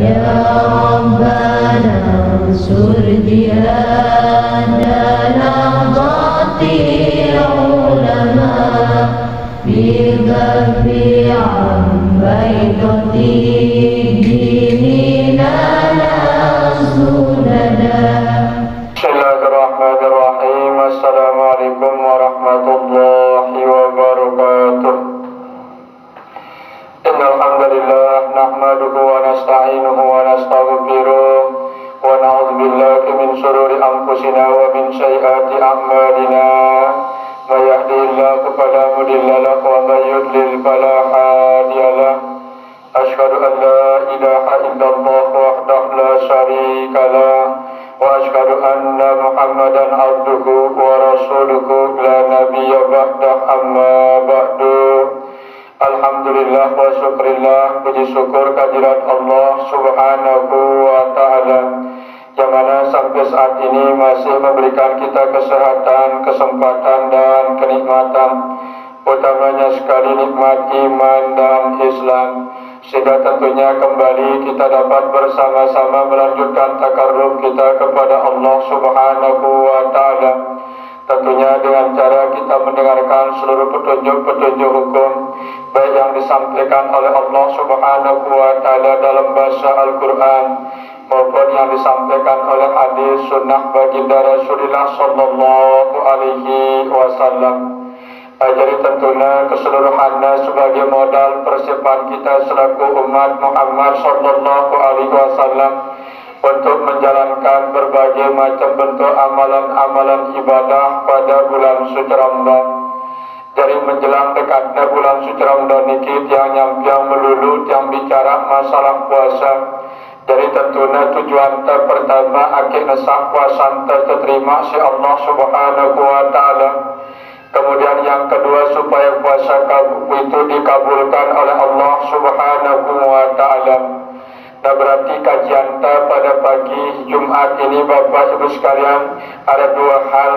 Ya Rabbana ansur jihadana ghatir ulama Bibafi ambaitoti dinina nasudana. Bismillahirrahmanirrahim. Assalamualaikum warahmatullahi wabarakatuh. Innal hamdalillah nahmaduhu wa nasta'inuhu wa nastaghfiruh wa na'udzu billahi min shururi anfusina wa min sayyiati a'malina. May yahdihillahu fala mudilla lahu wa may yudlil fala hadiya lahu. Asyhadu an la ilaha illallah wahdahu la syarika lahu wa asyhadu anna Muhammadan abduhu wa rasuluhu la nabiyya ba'dah amma ba'du. Alhamdulillah wa syukrillah, puji syukur kehadirat Allah subhanahu wa ta'ala yang mana sampai saat ini masih memberikan kita kesehatan, kesempatan dan kenikmatan, utamanya sekali nikmat iman dan Islam, sehingga tentunya kembali kita dapat bersama-sama melanjutkan takarrub kita kepada Allah subhanahu wa ta'ala, tentunya dengan cara kita mendengarkan seluruh petunjuk-petunjuk hukum baik yang disampaikan oleh Allah subhanahu wa ta'ala dalam bahasa Al-Quran maupun yang disampaikan oleh hadis sunnah baginda Rasulullah sallallahu alaihi wasallam. Jadi tentunya keseluruhannya sebagai modal persiapan kita selaku umat Muhammad sallallahu alaihi wasallam untuk menjalankan berbagai macam bentuk amalan-amalan ibadah pada bulan suci Ramadan. Jadi menjelang dekatnya bulan suci Ramadan ini yang melulu yang bicara masalah puasa. Jadi tentunya tujuan pertama akhirnya sah puasa terterima si Allah subhanahu wa ta'ala. Kemudian yang kedua supaya puasa itu dikabulkan oleh Allah subhanahu wa ta'ala. Nah berarti kajian pada pagi Jumat ini Bapak Ibu sekalian ada dua hal.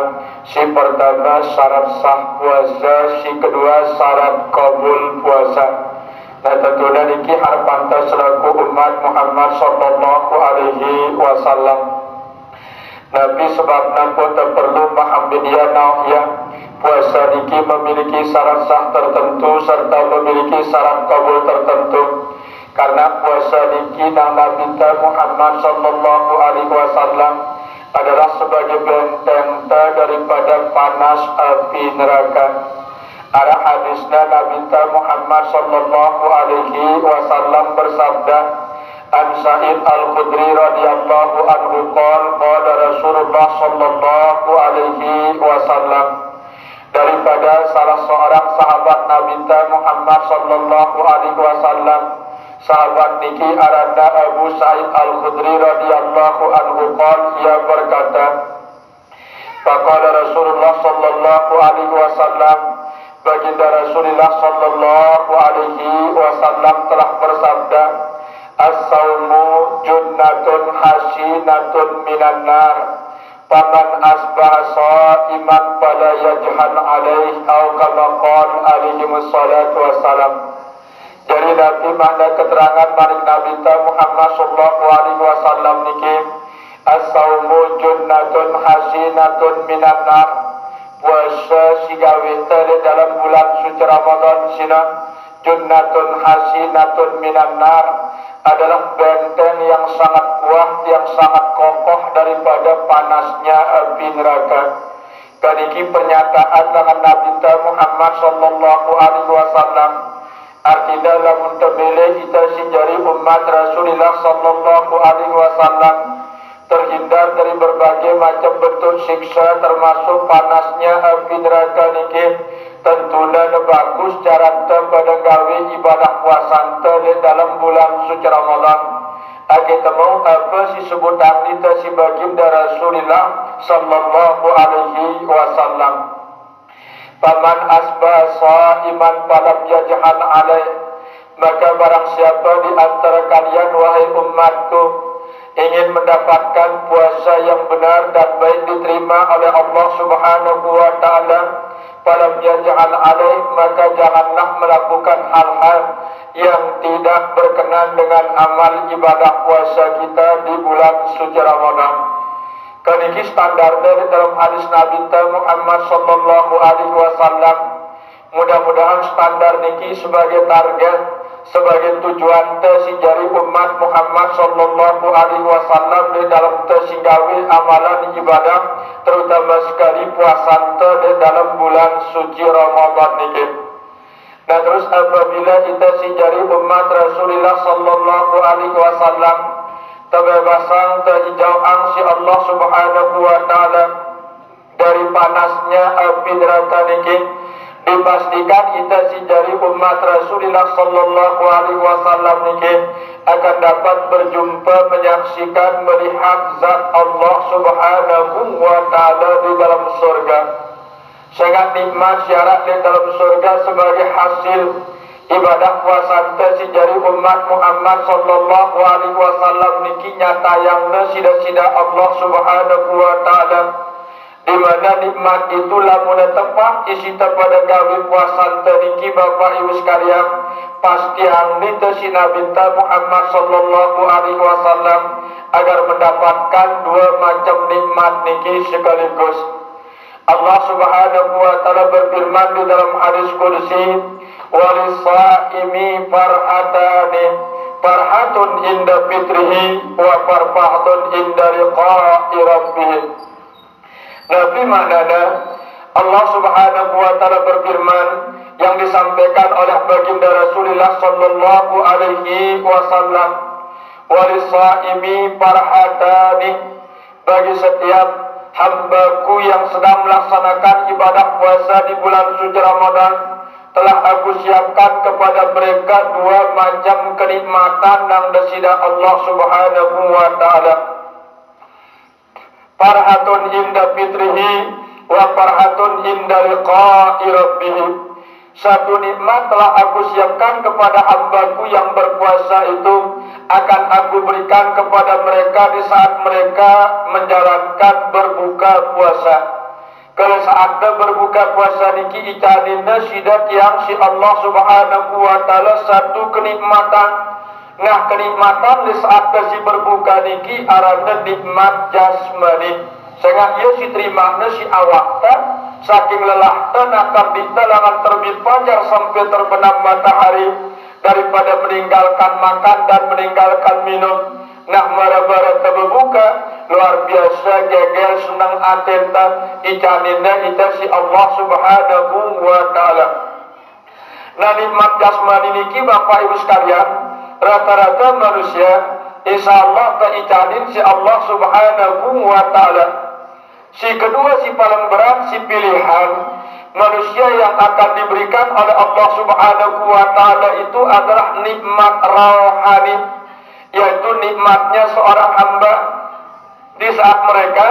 Si pertama syarat sah puasa, si kedua syarat kabul puasa. Nah tentunya niki harapan selaku umat Muhammad sallallahu alaihi wasallam. Nabi sebabnya pun perlu paham dia ya puasa niki memiliki syarat sah tertentu serta memiliki syarat kabul tertentu. Karena puasa niki Nabi Muhammad sallallahu alaihi wasallam adalah sebagai benteng daripada panas api neraka. Ada hadisnya Nabi Muhammad sallallahu alaihi wasallam bersabda, An Sa'id Al-Khudri radhiyallahu anhu qala Rasulullah sallallahu alaihi wasallam, daripada salah seorang sahabat Nabi Muhammad sallallahu alaihi wasallam, sahabat niki aranda Abu Sa'id Al-Khudri radhiyallahu anhu ia berkata, faqala Rasulullah sallallahu alaihi wasallam, baginda Rasulullah sallallahu alaihi wasallam telah bersabda, as-saumu junnatun hasinatun minan nar, faman asbaha sha'iman fala yajhal alaihi aw kama qala alaihi wassalatu wassalam. Dari Nabi makna keterangan maring Nabi Muhammad sallallahu alaihi wasallam niki, as-saumu junnatun hasinatun minan nar, puasa sigawe tadi dalam bulan suci Ramadan sina junnatun hasinatun minan nar, adalah benteng yang sangat kuat, yang sangat kokoh daripada panasnya api neraka. Dan ini pernyataan dengan Nabi Muhammad sallallahu alaihi wasallam. Artinya lamun temele kita sejari umat Rasulullah sallallahu alaihi wasallam terhindar dari berbagai macam bentuk siksa termasuk panasnya api neraka niki, tentunya bagus cara pada gawe ibadah puasa dalam bulan suci Ramadan. Kita mau apa si sebutan kita si baginda Rasulullah sallallahu alaihi wasallam. Faman asbah sha'iman falam yajhal alaih, maka barang siapa di antara kalian wahai umatku ingin mendapatkan puasa yang benar dan baik diterima oleh Allah subhanahu wa ta'ala, falam yaj'al alaih, maka janganlah melakukan hal-hal yang tidak berkenan dengan amal ibadah puasa kita di bulan suci Ramadan. Kaniki standarnya di dalam hadis Nabi Muhammad sallallahu alaihi wasallam. Mudah-mudahan standar niki sebagai target, sebagai tujuan tesijari umat Muhammad sallallahu alaihi wasallam di dalam tesinggawi amalan ibadah, terutama sekali puasa di dalam bulan suci Ramadan niki. Dan terus apabila kita sijari umat Rasulullah sallallahu alaihi wasallam tebebasan terhijauan si Allah subhanahu wa ta'ala dari panasnya api neraka niki, dipastikan kita sijari umat Rasulullah sallallahu alaihi wasallam niki akan dapat berjumpa, menyaksikan, melihat zat Allah subhanahu wa ta'ala di dalam surga. Sangat nikmat syarat di dalam surga sebagai hasil ibadah puasa sijari umat Muhammad sallallahu alaihi wasallam niki nyata yang sida-sida Allah subhanahu wa ta'ala, di mana nikmat itu lamun tepat isi pada gawe puasa niki Bapak Ibu sekalian, pasti angni si Nabi Muhammad sallallahu alaihi wasallam agar mendapatkan dua macam nikmat niki sekaligus. Allah subhanahu wa ta'ala berfirman di dalam hadis qudsi, walisaimi farhatani, farhatun inda fitrihi wa farhatun inda liqa'i rabbih. Nabi maknanya Allah subhanahu wa ta'ala berfirman yang disampaikan oleh baginda Rasulullah sallallahu alaihi wasallam, walisaimi farhatani, bagi setiap hambaku yang sedang melaksanakan ibadah puasa di bulan suci Ramadan, telah aku siapkan kepada mereka dua macam kenikmatan yang desida Allah subhanahu wa ta'ala. Farhatun inda fitrihi wa farhatun inda liqa'i rabbih. Satu nikmat telah aku siapkan kepada hambaku yang berpuasa itu, akan aku berikan kepada mereka di saat mereka menjalankan berbuka puasa. Kalau saat berbuka puasa niki icanina sidat yang si Allah subhanahu wa ta'ala satu kenikmatan. Nah, kenikmatan di saat si berbuka niki arana nikmat jasmani. Sehingga ia si terima si awakta saking lelah akan ditalangan terbit fajar sampai terbenam matahari, daripada meninggalkan makan dan meninggalkan minum. Nah, mara-mara terbuka luar biasa gegel senang atenta icanina ita si Allah subhanahu wa ta'ala. Nah, nikmat jasmani niki Bapak Ibu sekalian, rata-rata manusia insyaallah taicanin si Allah subhanahu wa ta'ala. Si kedua, si paling berat, si pilihan manusia yang akan diberikan oleh Allah subhanahu wa ta'ala itu adalah nikmat rohani, yaitu nikmatnya seorang hamba di saat mereka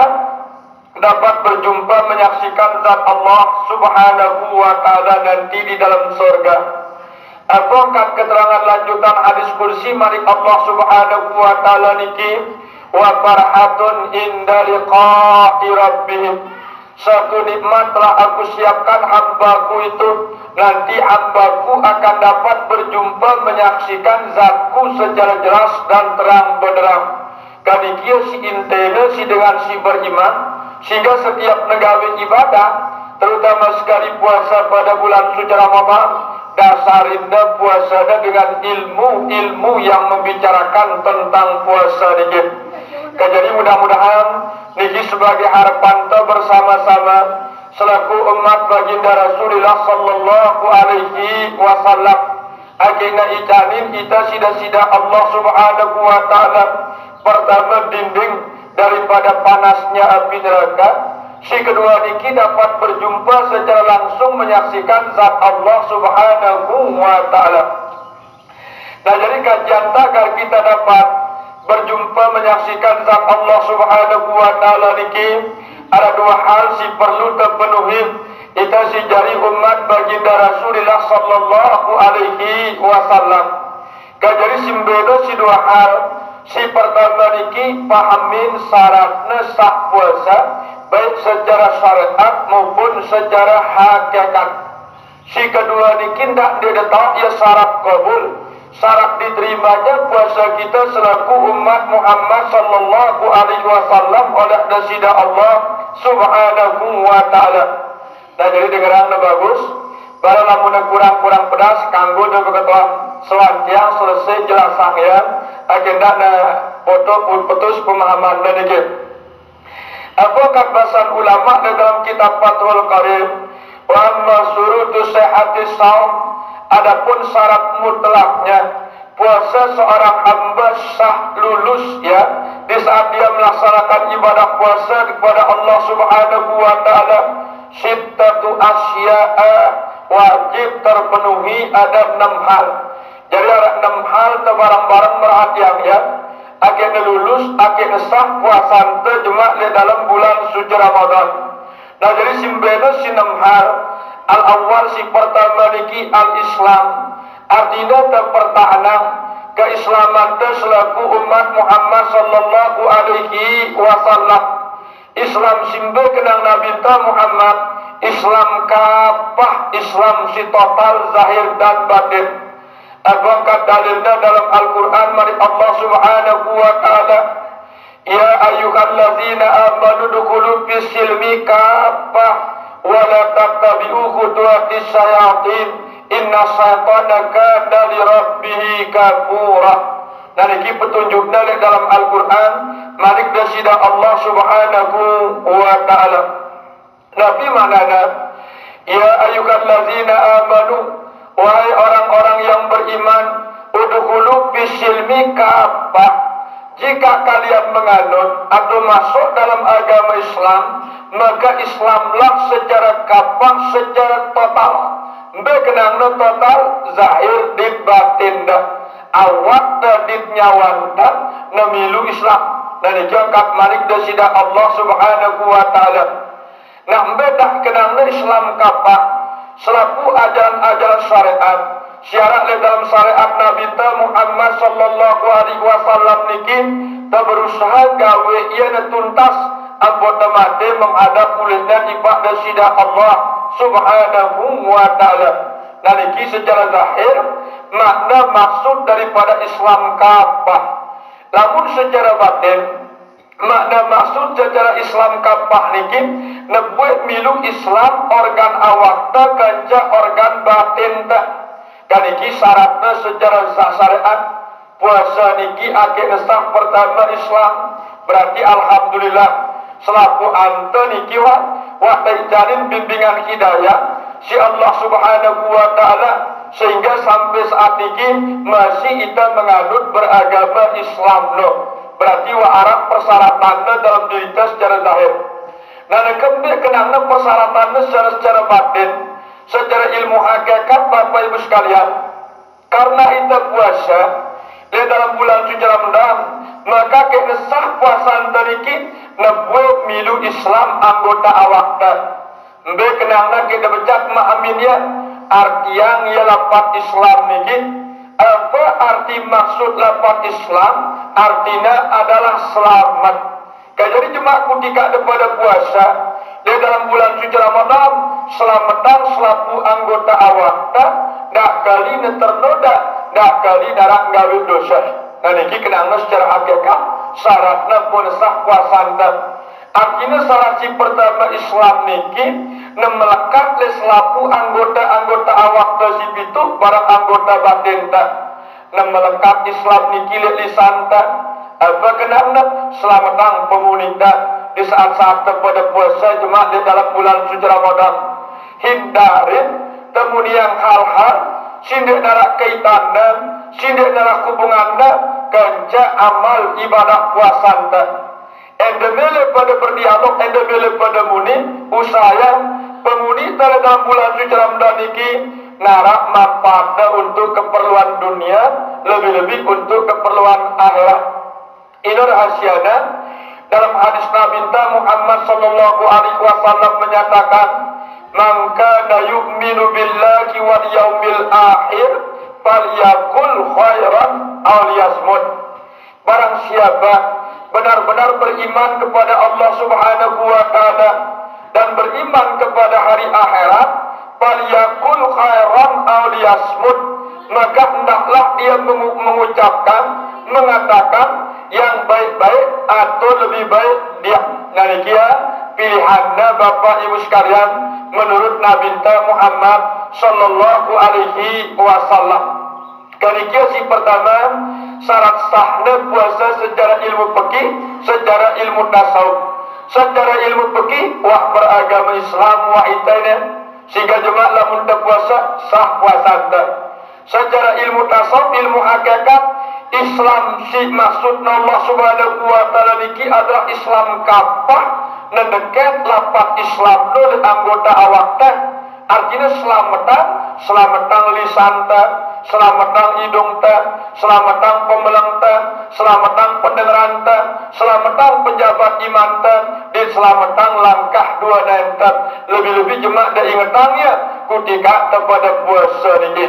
dapat berjumpa menyaksikan zat Allah subhanahu wa ta'ala nanti di dalam surga. Apakah keterangan lanjutan hadis kursi malik Allah subhanahu wa ta'ala niki, wa farhatun inda liqa'i rabbihim. Satu nikmat telah aku siapkan hambaku itu, nanti hambaku akan dapat berjumpa menyaksikan zatku secara jelas dan terang benderang. Kanikia si intene si dengan si beriman, sehingga setiap negawe ibadah, terutama sekali puasa pada bulan suci Ramadan, dasarinda puasanya dengan ilmu yang membicarakan tentang puasa niki. Jadi mudah-mudahan niki sebagai harapan bersama-sama selaku umat baginda Rasulullah sallallahu alaihi wasallam, agenda icanin kita sida-sida Allah subhanahu wa ta'ala pertama dinding daripada panasnya api neraka. Si kedua niki dapat berjumpa secara langsung menyaksikan zat Allah subhanahu wa ta'ala. Nah, jadi kajian agar kita dapat berjumpa menyaksikan zat Allah subhanahu wa ta'ala niki, ada dua hal si perlu terpenuhi. Kita si jari umat baginda Rasulullah sallallahu alaihi wasallam. Jadi simbedo si dua hal. Si pertama niki pahamin syaratna sah puasa baik secara syariat maupun secara hakikat. Si kedua niki ndak dia tahu ya syarat kabul, syarat diterimanya puasa kita selaku umat Muhammad sallallahu alaihi wasallam oleh Rasida Allah subhanahu wa ta'ala. Dan jadi dengaran bagus. Bara lamun kurang-kurang pedas kanggo dan keketuan selantiang selesai jelasan ya agenda na foto putus pemahaman dan dikit. Apa katasan ulama dalam kitab Fathul Qadir wa amma syurutu sihhatis shaum, adapun syarat mutlaknya puasa seorang hamba sah lulus ya di saat dia melaksanakan ibadah puasa kepada Allah Subhanahu wa taala, sittatu asya'a wajib terpenuhi ada 6 hal. Jadi ada 6 hal barang-barang perhatian ya. Akhirnya lulus, akhirnya sah puasa terjemah di dalam bulan suci Ramadan. Nah jadi simbena si 6 hal. Al-awwal si pertama niki al-Islam. Artinya terpertahanan keislaman selaku umat Muhammad sallallahu alaihi wasallam. Islam simbe kenang Nabi Muhammad. Islam kapah, Islam si total zahir dan batin. Abangkat dalilnya dalam Al-Quran mari Allah subhanahu wa ta'ala, ya ayyuhallazina amanu dukhulu fis silmi kapah wa la tattabi'u khutuwatis syayatin inna syaitana kana li rabbih kafura. Dan ini petunjuknya dalam Al-Quran mari dasida Allah subhanahu wa ta'ala. Nabi manana, ya ayyuhallazina amanu, wahai orang-orang yang beriman, udkhulu fisilmi kafah. Jika kalian menganut atau masuk dalam agama Islam, maka Islamlah secara kafah, secara total. Bekenang total zahir di batin dah. Awak terdit nyawan dah nemilu Islam. Dan dijangkat malik dasida Allah subhanahu wa ta'ala. Nah, bedah kenangna Islam kapah selaku ajaran-ajaran syariat. Syarat dalam syariat Nabi Muhammad sallallahu alaihi wasallam niki ta berusaha gawe ieu tuntas anggota mate menghadap ulihna ibadah sida Allah subhanahu wa ta'ala. Nah, niki secara zahir makna maksud daripada Islam kapah. Namun secara batin makna maksud secara Islam kapah niki nebuat milu Islam organ awak ta kanja organ batin ta. Kaniki syaratnya secara syariat puasa niki akhir sah pertama Islam. Berarti alhamdulillah selaku ante niki wa jalin bimbingan hidayah si Allah subhanahu wa ta'ala, sehingga sampai saat niki masih kita menganut beragama Islam no. Berarti wa arah persyaratannya dalam diri kita secara zahir. Nah, kembali kenangna persyaratannya secara batin, secara ilmu hakikat Bapak Ibu sekalian. Karena kita puasa di dalam bulan suci Ramadan, maka kena sah puasa antariki nebuat milu Islam anggota awakta. Mbe kenangna kita becak mahaminnya artian ya lapat Islam niki. Apa arti maksud lapat Islam? Artinya adalah selamat. Jadi jemaah ketika daripada puasa di dalam bulan suci Ramadan, selamatan selaku anggota awakta dak kali ternoda, dak kali darak gawe dosa. Nah niki kenangna secara hakikat syaratna pun sah puasana. Artinya syarat si pertama Islam niki melekat le selaku anggota awakta si itu barang anggota batin tak. Melekat Islam niki le lisan tak. Apa kenangna selamatan pemunita di saat-saat terpada puasa jemaah di dalam bulan suci Ramadan. Hindarin kemudian hal-hal sindik darak kaitannya, sindik darak hubungannya kenca amal ibadah puasa anda. Endemele pada berdialog, endemele pada muni usaya pemuni dalam bulan suci Ramadan ini narak manfaatnya untuk keperluan dunia, lebih-lebih untuk keperluan akhirat. Ini rahasianya dalam hadis Nabi Muhammad sallallahu alaihi wasallam menyatakan, "Man kana yu'minu billahi wal yaumil akhir falyakul khairan aw liyasmut. Barang siapa benar-benar beriman kepada Allah Subhanahu wa taala dan beriman kepada hari akhirat, falyakul khairan aw liyasmut, maka hendaklah dia mengucapkan, mengatakan yang baik-baik atau lebih baik dia. Narikia pilihannya Bapak Ibu sekalian menurut Nabi Muhammad sallallahu alaihi wasallam. Kanikia si pertama syarat sahnya puasa secara ilmu fikih, secara ilmu tasawuf. Secara ilmu fikih wah beragama Islam wah itaina sehingga jemaah lamun puasa sah puasa anda. Secara ilmu tasawuf, ilmu hakikat Islam si maksudna Allah Subhanahu wa taala niki adalah Islam kapah nedeket lapat Islam nu anggota awak teh. Artinya selamatan lisan teh, selamatan hidung teh, selamatan pemelang teh, selamatan pendengaran teh, selamatan penjabat iman teh, dan selamatan langkah dua nanti. Lebih-lebih jemaah dah ingatannya ketika kepada puasa niki.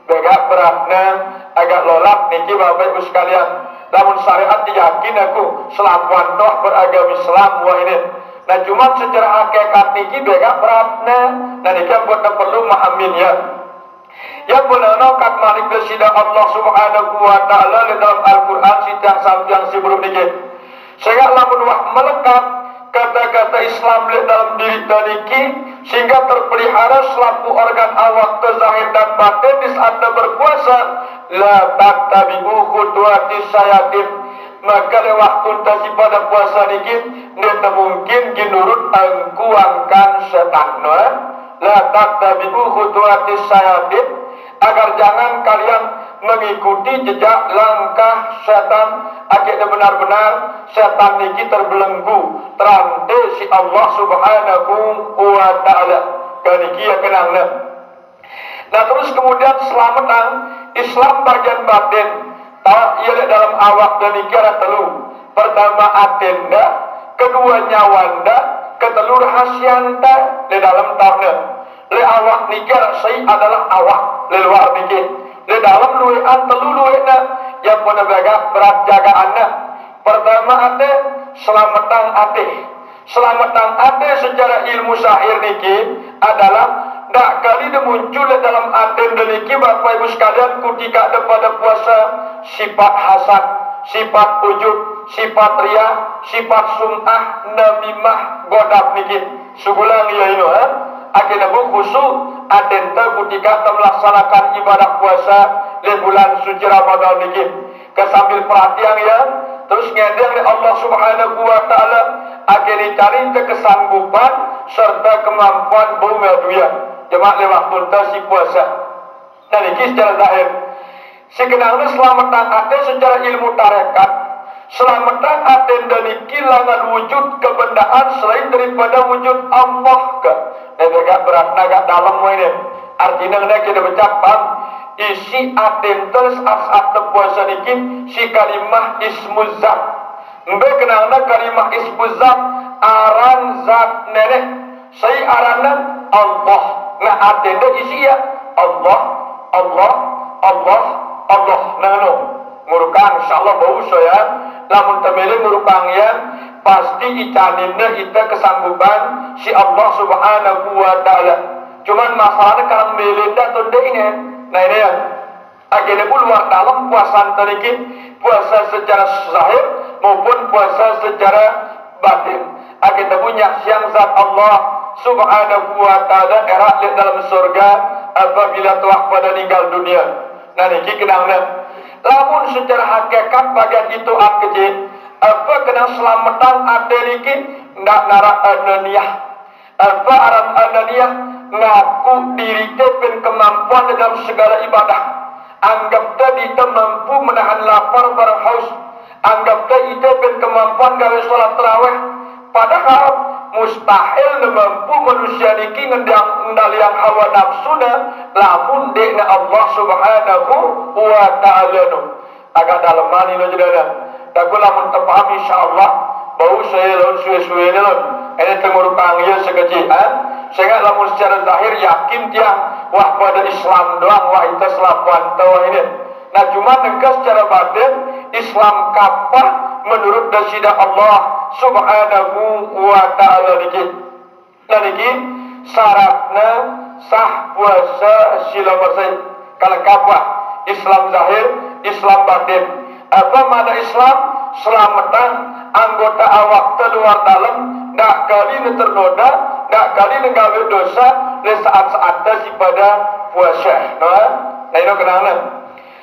Begak beratnya agak lolak niki Bapak Ibu sekalian. Namun syariat yakin aku selamuan doh beragama Islam wah ini. Nah cuma secara hakikat niki begak beratnya. Nah niki buat perlu mahaminnya. Ya benar kat malik besida Allah Subhanahu wa taala dalam Al-Qur'an sidang sampai sebelum niki. Sehingga lamun wah melekat kata-kata Islam dalam diri niki sehingga terpelihara selaku organ awak terzahir dan batin di saat berpuasa. La tattabi'u khutuwati syayatin, maka waktu tadi pada puasa niki neta mungkin ginurut angkuangkan setan. La tattabi'u khutuwati syayatin, agar jangan kalian mengikuti jejak langkah setan. Akhirnya benar-benar setan niki terbelenggu terantai si Allah Subhanahu wa taala. Kaniki ya kenangna. Nah terus kemudian selamatan Islam bagian batin tahu ia dalam awak dan ikara telu. Pertama atenda, kedua nyawanda, ketelur hasyanta di dalam tahun. Le awak nikir saya adalah awak le luar nikir. Le dalam luian telu luian yang pada berat jagaannya. Pertama ate selamatan ate. Selamatan ate secara ilmu sahir nikir adalah tak kali dia muncul dalam aten deliki Bapak Ibu sekalian ketika ada pada puasa sifat hasad, sifat ujub, sifat riya, sifat sum'ah, namimah, godap niki. Sugulang ya ini akhirnya bu khusus aten ketika melaksanakan ibadah puasa di bulan suci Ramadan niki. Kesambil perhatian ya, terus ngedeng oleh Allah Subhanahu wa taala akhirnya cari kesanggupan serta kemampuan bumi dunia. Jemaah lewat tuntas si puasa. Dan ini secara zahir. Sekenalnya selamatan ate secara ilmu tarekat. Selamatan ate dan kilangan wujud kebendaan selain daripada wujud Allah ke. Dan agak berat agak dalam ini. Artinya kita bercakap isi ate terus asat puasa niki si kalimah ismuzat. Mbe kenalnya kalimah ismuzat aran zat nenek. Saya aranna Allah. Nah atenda isi ya Allah, Allah, Allah, Allah. Nah no, ngurukang insyaallah bau saya. Lamun temele ngurukang ya pasti icaninna ita kesanggupan si Allah Subhanahu wa taala. Cuman masalahnya kalau melinda atau ini. Nah ini ya. Akhirnya pun luar dalam puasa teriki, puasa secara zahir maupun puasa secara batin. Akhirnya punya siang zat Allah Subhanahu wa ta'ala erak dalam surga apabila tuah pada meninggal dunia. Nah ini kenangnya. Lamun secara hakikat bagian itu kecil. Apa kena selamatan adeliki ndak narak ananiyah. Apa aran ananiyah ngaku diri tepen kemampuan dalam segala ibadah. Anggap tadi mampu menahan lapar berhaus. Anggap tadi tepen kemampuan gawe sholat tarawih. Padahal mustahil mampu manusia niki ngendalian hawa nafsuna lamun dekna Allah Subhanahu wa taala nu agak dalam mani lo jedana dagu lamun tepaham insyaallah bau saya lawan suwe-suwe dalam ini tengurukang ya sekecilan sehingga lamun secara zahir yakin tiang wah pada Islam doang, wah itu selapuan tahu ini. Nah cuma negara secara batin Islam kapah menurut dasidah Allah Subhanahu wa ta'ala niki. Nah niki syaratnya sah puasa sila bersih. Kalau kapah Islam zahir, Islam batin. Apa makna Islam? Selamatan anggota awak luar dalam, tak kali ternoda, tak kali nggawe dosa di saat-saat si pada puasa. Nah itu kenapa?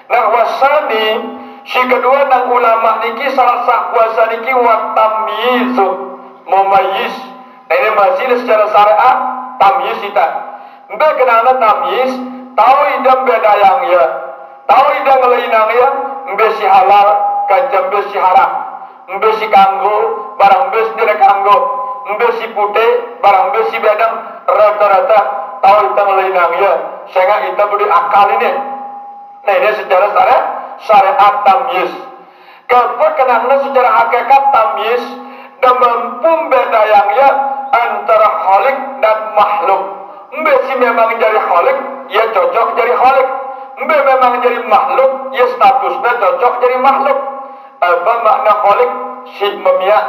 Nah wasani si kedua nang ulama niki salah sah puasa niki wa tamyiz, mumayyiz. Nah ini masih secara syariat tamyiz kita. Entah kenapa tamyiz, tahu idam beda yang ya, tahu idam lainang ya, mbesi halal, kancam mbesi haram, mbesi kanggo, barang mbesi tidak kanggo, mbesi putih, barang mbesi bedang, rata-rata tahu idam lainang ya, sehingga kita beri akal ini. Nah ini secara syariat tamyiz. Kenapa kenapa secara hakikat tamyiz dan mampu beda yang ya antara khalik dan makhluk. Mbesi memang jadi khalik, ya cocok jadi khalik. Mbak memang jadi makhluk, ya statusnya cocok jadi makhluk. Apa makna khalik? Si memiak.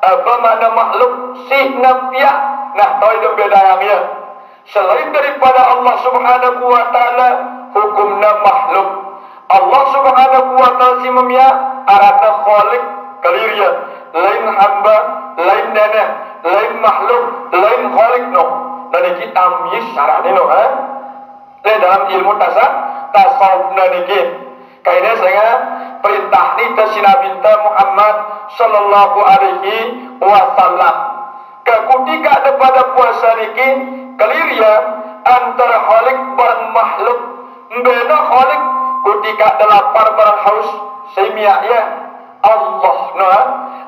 Apa makna makhluk? Si nafiak. Nah tahu itu beda yang ya. Selain daripada Allah Subhanahu wa ta'ala hukumna makhluk. Allah Subhanahu wa ta'ala si memiak arana khalik kalirya. Lain hamba, lain nenek, lain makhluk, lain khalik no. Dan ini tamyiz syaratnya no. Dalam ilmu tasawuf niki. Kayaknya saya perintah ni Nabi Muhammad sallallahu alaihi wasallam. Ketika daripada puasa niki kelirya antara khalik barang makhluk. Beda khalik ketika ada lapar barang haus semia ya Allah no.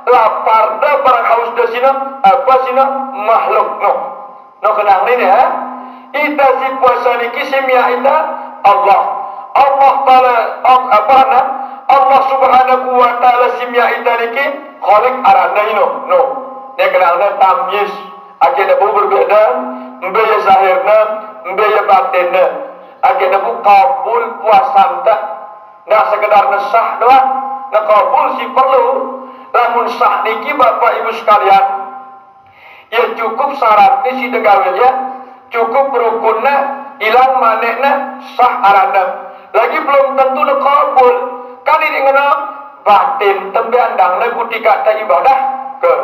Lapar dah barang haus dah sini apa sini makhluk no. No kenang ni ya. Ita si puasa niki semia ita Allah. Allah Ta'ala apa na? Allah Subhanahu wa ta'ala simya ita niki khalik arana ino no. Dia kenalnya tamyiz. Akhirnya berbeda, mbaya zahirna, mbaya batinna. Akhirnya kabul puasa tak. Nah sekedar nesah doang. Nah kabul si perlu. Namun sah niki bapak ibu sekalian. Ya cukup syaratnya si degawanya. Cukup rukunna, ilang manekna, sah arana. Lagi belum tentu nak kabul. Kali ini kena batin tembe andangna ketika tak ibadah ke.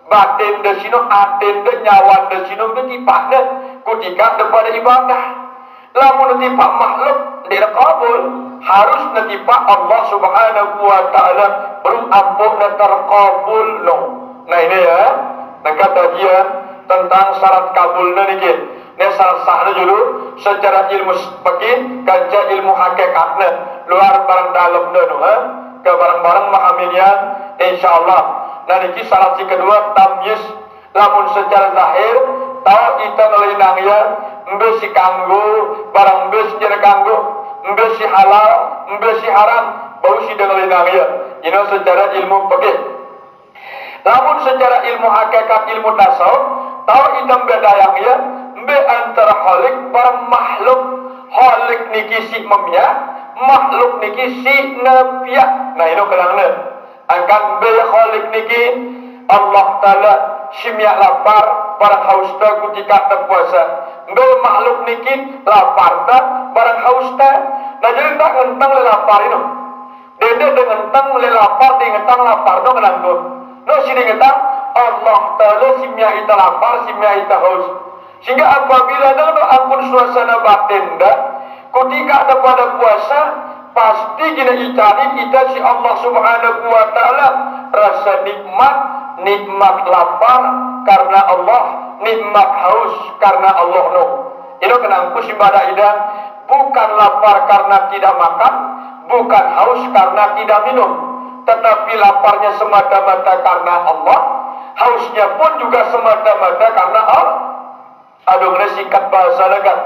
Batin de sino atin de nyawan de sino de tipakna ketika daripada ibadah. Lamun tipak makhluk tidak kabul, harus netipak Allah Subhanahu wa ta'ala baru ampun dan terkabul no. Nah ini ya, nak kata dia tentang syarat kabulnya niki. Ini salah sahnya dulu secara ilmu fikih kaca ilmu hakikatnya luar barang dalamnya no. Ke barang-barang mahamilnya insyaallah. Nah niki syarat si kedua tamyiz. Lamun secara zahir tahu kita ngelinang ya mbesi kanggo barang mbesi jadi kanggo mbesi halal mbesi haram bau si ngelinang ya. Ini secara ilmu fikih. Lamun secara ilmu hakikat ilmu tasawuf tahu kita beda yang ya be antara khalik barang makhluk. Khalik niki si memia, makhluk niki si nafiya. Nah ini kenangnya akan be khalik niki Allah Ta'ala simya lapar barang haus ta ketika terpuasa. Be makhluk niki lapar ta barang haus ta. Nah jadi tak ngentang le lapar itu. Dede dengan ngentang le lapar di ngentang lapar no kenang tu. No sini ngentang Allah Ta'ala simya ita lapar simya ita haus. Sehingga apabila ada ampun suasana batin dah, ketika ada pada puasa pasti kita icari kita si Allah Subhanahu wa ta'ala rasa nikmat lapar karena Allah, nikmat haus karena Allah no. Itu kenangku si pada ida bukan lapar karena tidak makan, bukan haus karena tidak minum, tetapi laparnya semata-mata karena Allah, hausnya pun juga semata-mata karena Allah. Aduh singkat bahasa legat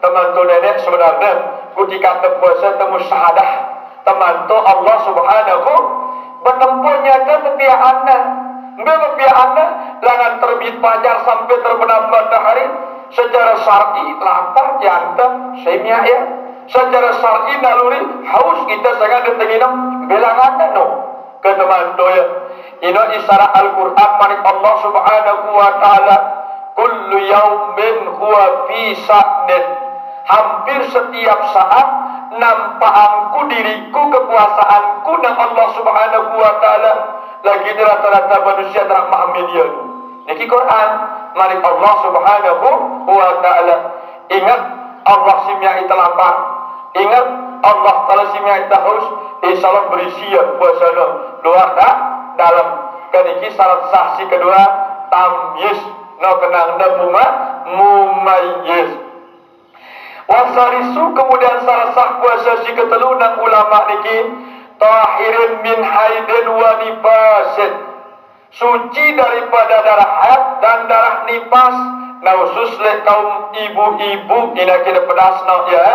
teman tu nenek sebenarnya ketika terpuasa temu syahadah teman tu Allah Subhanahu bertempuhnya ke kepiaannya. Kepiaannya jangan terbit fajar sampai terbenam matahari secara syar'i lapar jantan semia ya. Secara syar'i naluri haus kita sangat detenginam belangan no. Keteman doya. Ino isyarat Al-Quran manik Allah Subhanahu wa taala kullu yaumin huwa fi sa'nin. Hampir setiap saat nampakku diriku kekuasaanku dan Allah Subhanahu wa taala lagi di rata-rata manusia dalam mahamidian. Niki Quran manik Allah Subhanahu wa taala. Ingat Allah simya ita lapar. Ingat Allah taala simya ita haus. Insyaallah berisi puasa luar dalam. Kaniki syarat saksi kedua tamyiz no kenang dan mumayyiz. Wasarisu kemudian syarat sah puasa si ketelu nang ulama niki tahirin min haidin wa nifasin, suci daripada darah haid dan darah nifas. Nah khusus le kaum ibu-ibu ini kita pedas no ya.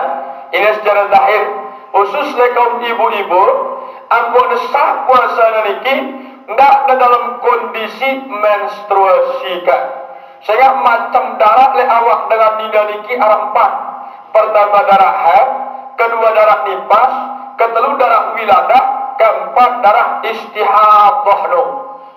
Ini secara zahir khusus le kaum ibu-ibu ampun sah puasa niki ndak dalam kondisi menstruasi kan. Sehingga macam darah le awak dengan nida niki arah empat. Pertama darah haid, kedua darah nifas, ketelu darah wiladah, keempat darah istihadah no.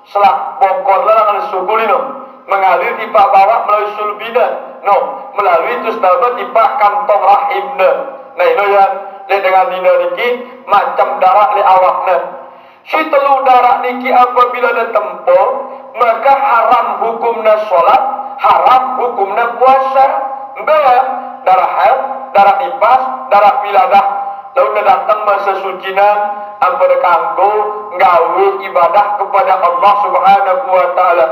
Selak bokor larang subul no. Mengalir di pak bawah melalui sulbina no. Melalui terus dapat di pak kantong rahim no. Nah itu yang le dengan nida niki macam darah le awak no. Si telu darah niki apabila ada tempur, maka haram hukumnya sholat, haram hukumnya puasa. Mbak, darah haid, darah nifas, darah wiladah. Lalu datang masa sucinan ampun kanggo gawe ibadah kepada Allah Subhanahu wa taala.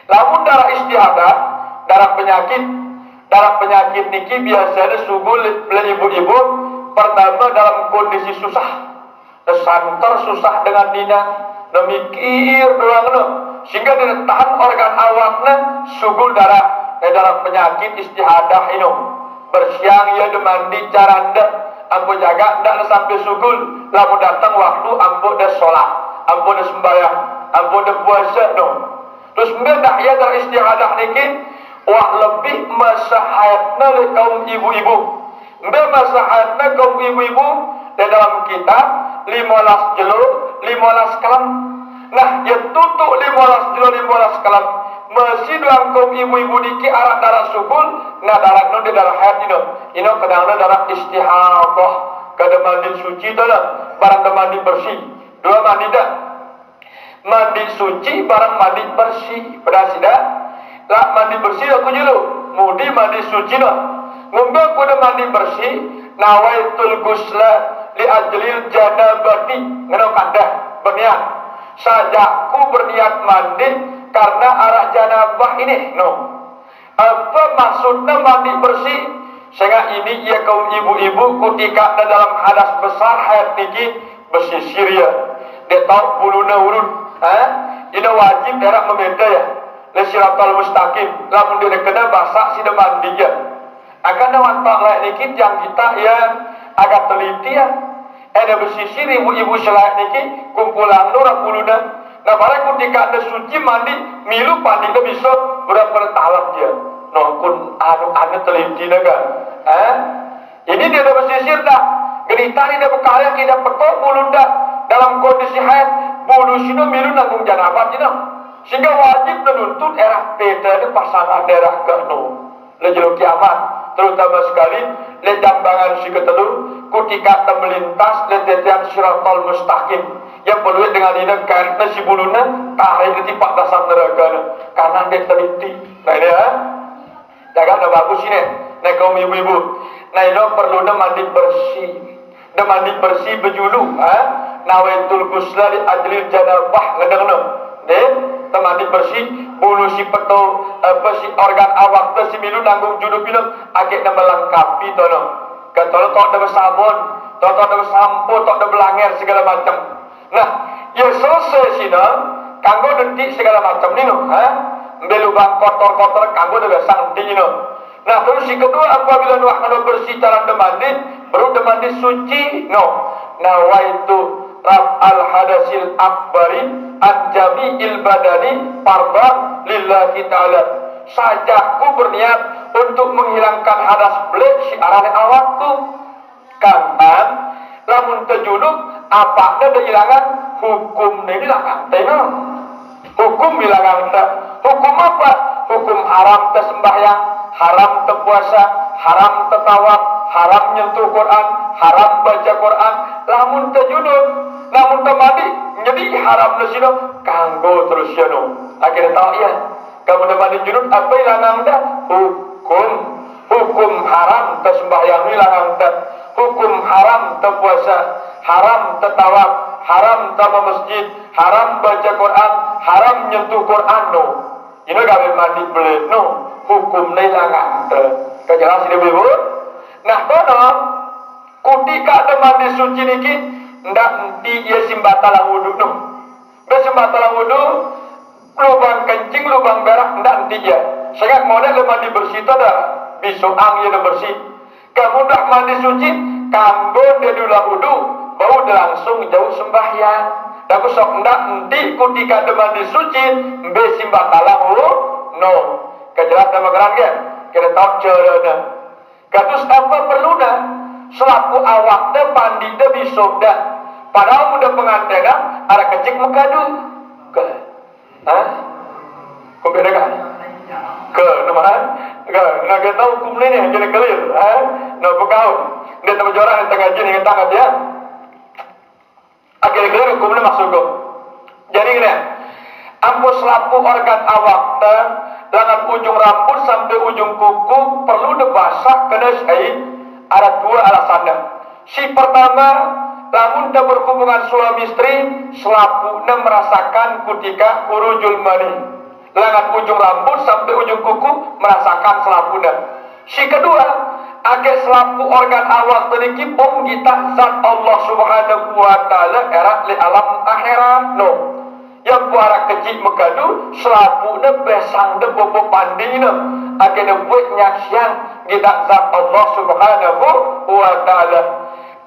Lalu darah istihadah, darah penyakit niki biasanya subul le ibu-ibu pertama dalam kondisi susah. Santer susah dengan dina, memikir doang sehingga dia tahan organ awaknya subul darah. Dalam penyakit istihadah ini bersiang ia demandi caranda ampun jaga ndak sampai sugul lalu datang waktu ampun dah solat ampun dah sembahyang ampun dah puasa no. Terus mendak ia dalam istihadah niki wah lebih masa haidna le kaum ibu-ibu. Mbak masa haidna kaum ibu-ibu dalam kitab 15 jelo 15 kalam. Nah ia tutup 15 jelo 15 kalam. Masih doang kaum ibu-ibu niki arah darah subul, nah darah non di darah haid ini kadang-kadang darah istihadah, kadang mandi suci dalam, barang mandi bersih, dua mandi dah, mandi suci, barang mandi bersih, pada sida, lah mandi bersih aku jelu, mudi mandi suci no, ngombe aku dah mandi bersih, nawaitul gusla li ajlil janabati, ngono kandah berniat, sajaku berniat mandi karena arah janabah ini no. Apa maksudnya mandi bersih? Sehingga ini ia kaum ibu-ibu ketika dalam hadas besar haid niki bersisir ya. Dia tahu buluna urun. Ini wajib daerah membeda ya. Lesiratul mustaqim. Lamun dia kena basah sida mandi ya. Akan wantak lain niki yang kita yang agak teliti ya. Ada bersisir ibu-ibu selain niki kumpulan nur buluna. Nah, barang ketika ada suci mandi, milu pandi ke bisa berapa talak dia. No, kun anu teliti naga. Ini dia dah bersisir dah. Gerita ni dah berkarya kita petok bulu dah dalam kondisi haid. Bulu sini milu nanggung janabat jina. Sehingga wajib menuntut era beda ni pasangan daerah ke no. Lejelo kiamat. Terutama sekali le jambangan si ketelu ketika melintas le tetian siratal mustaqim yang perlu dengan ini karena si buluna tarik di tipak dasar neraka karena dia teliti. Nah ini ya jaga dah bagus ini nah kaum ibu-ibu nah ini perlu mandi bersih mandi bersih berjulu nawaitul gusla li ajlil janabah ngedeng no deh mandi bersih bulu si peto apa si organ awak tu si milu nanggung judu bilang agak nak melengkapi tu no kata tok ada sabun tok ada sampo tok ada belanger segala macam. Nah ya selesai sih no kanggo detik segala macam ni no belubang kotor-kotor kanggo dah sang di no. Nah terus si kedua apabila nak bersih cara mandi baru mandi suci no. Nah waitu raf al hadasil akbari anjami il badani parban lillahi ta'ala. sajaku berniat untuk menghilangkan hadas belik siaran awakku. Kapan lamun terjunuk apa ada hilangan hukum ini hilangan. Tengok hukum hilangan tak. Hukum apa? Hukum haram tersembahyang, haram terpuasa, haram tertawaf, haram nyentuh Quran, haram baca Quran. Lamun terjunuk, lamun termandi, jadi haram lesino kanggo terus jano. Akhirnya tahu ya, kamu mandi junub apa hilangan dah? Hukum haram tersembahyang hilangan dah. Hukum haram terpuasa, haram tertawaf, haram ke masjid, haram baca Quran, haram nyentuh Quran no. Ini gawe mandi belit no. Hukum hilangan dah. Kejelas ini ibu. Nah, kono kutika ada mandi suci niki ndak enti ia simbatalah wudu no. Bersimbatalah wudu lubang kencing, lubang berak ndak enti ya. Sehingga model mandi bersih itu ada besok angin bersih. Kamu dah mandi suci, kanggo dia dulu wudu, bau langsung jauh sembahyang. Dan besok ndak enti kutika ada mandi suci, bersimbatalah wudu no. Kejelas nama gerak ya. Kita tahu caranya. Katus apa perlu dah? Selaku awak dah pandi dah besok dah. Padahal muda pengantin dah ada kecik mengadu. Ke? Hah? Kau beda kan? Ke? Nama? Ke? Nak kita tahu hukum ni kena clear. Hah? Nak berkau. Dia tak berjorang yang tengah jin dengan tangan dia. Akhirnya clear hukum ni masuk kau. Jadi ni. Ampun selaku organ awak dah. Dengan ujung rambut sampai ujung kuku perlu dibasah kena syait. Ada dua alasannya. Si pertama, namun dah berhubungan suami istri selapunya merasakan ketika urujul mani. Dengan ujung rambut sampai ujung kuku merasakan selapunya. Si kedua, agak selapu organ awak teriki pun kita zat Allah Subhanahu wa taala erat li alam akhirat no. Yang buara kecil megadu selapunya besang de bobo pandina akhirnya buat nyaksian kita zat Allah Subhanahu wa taala.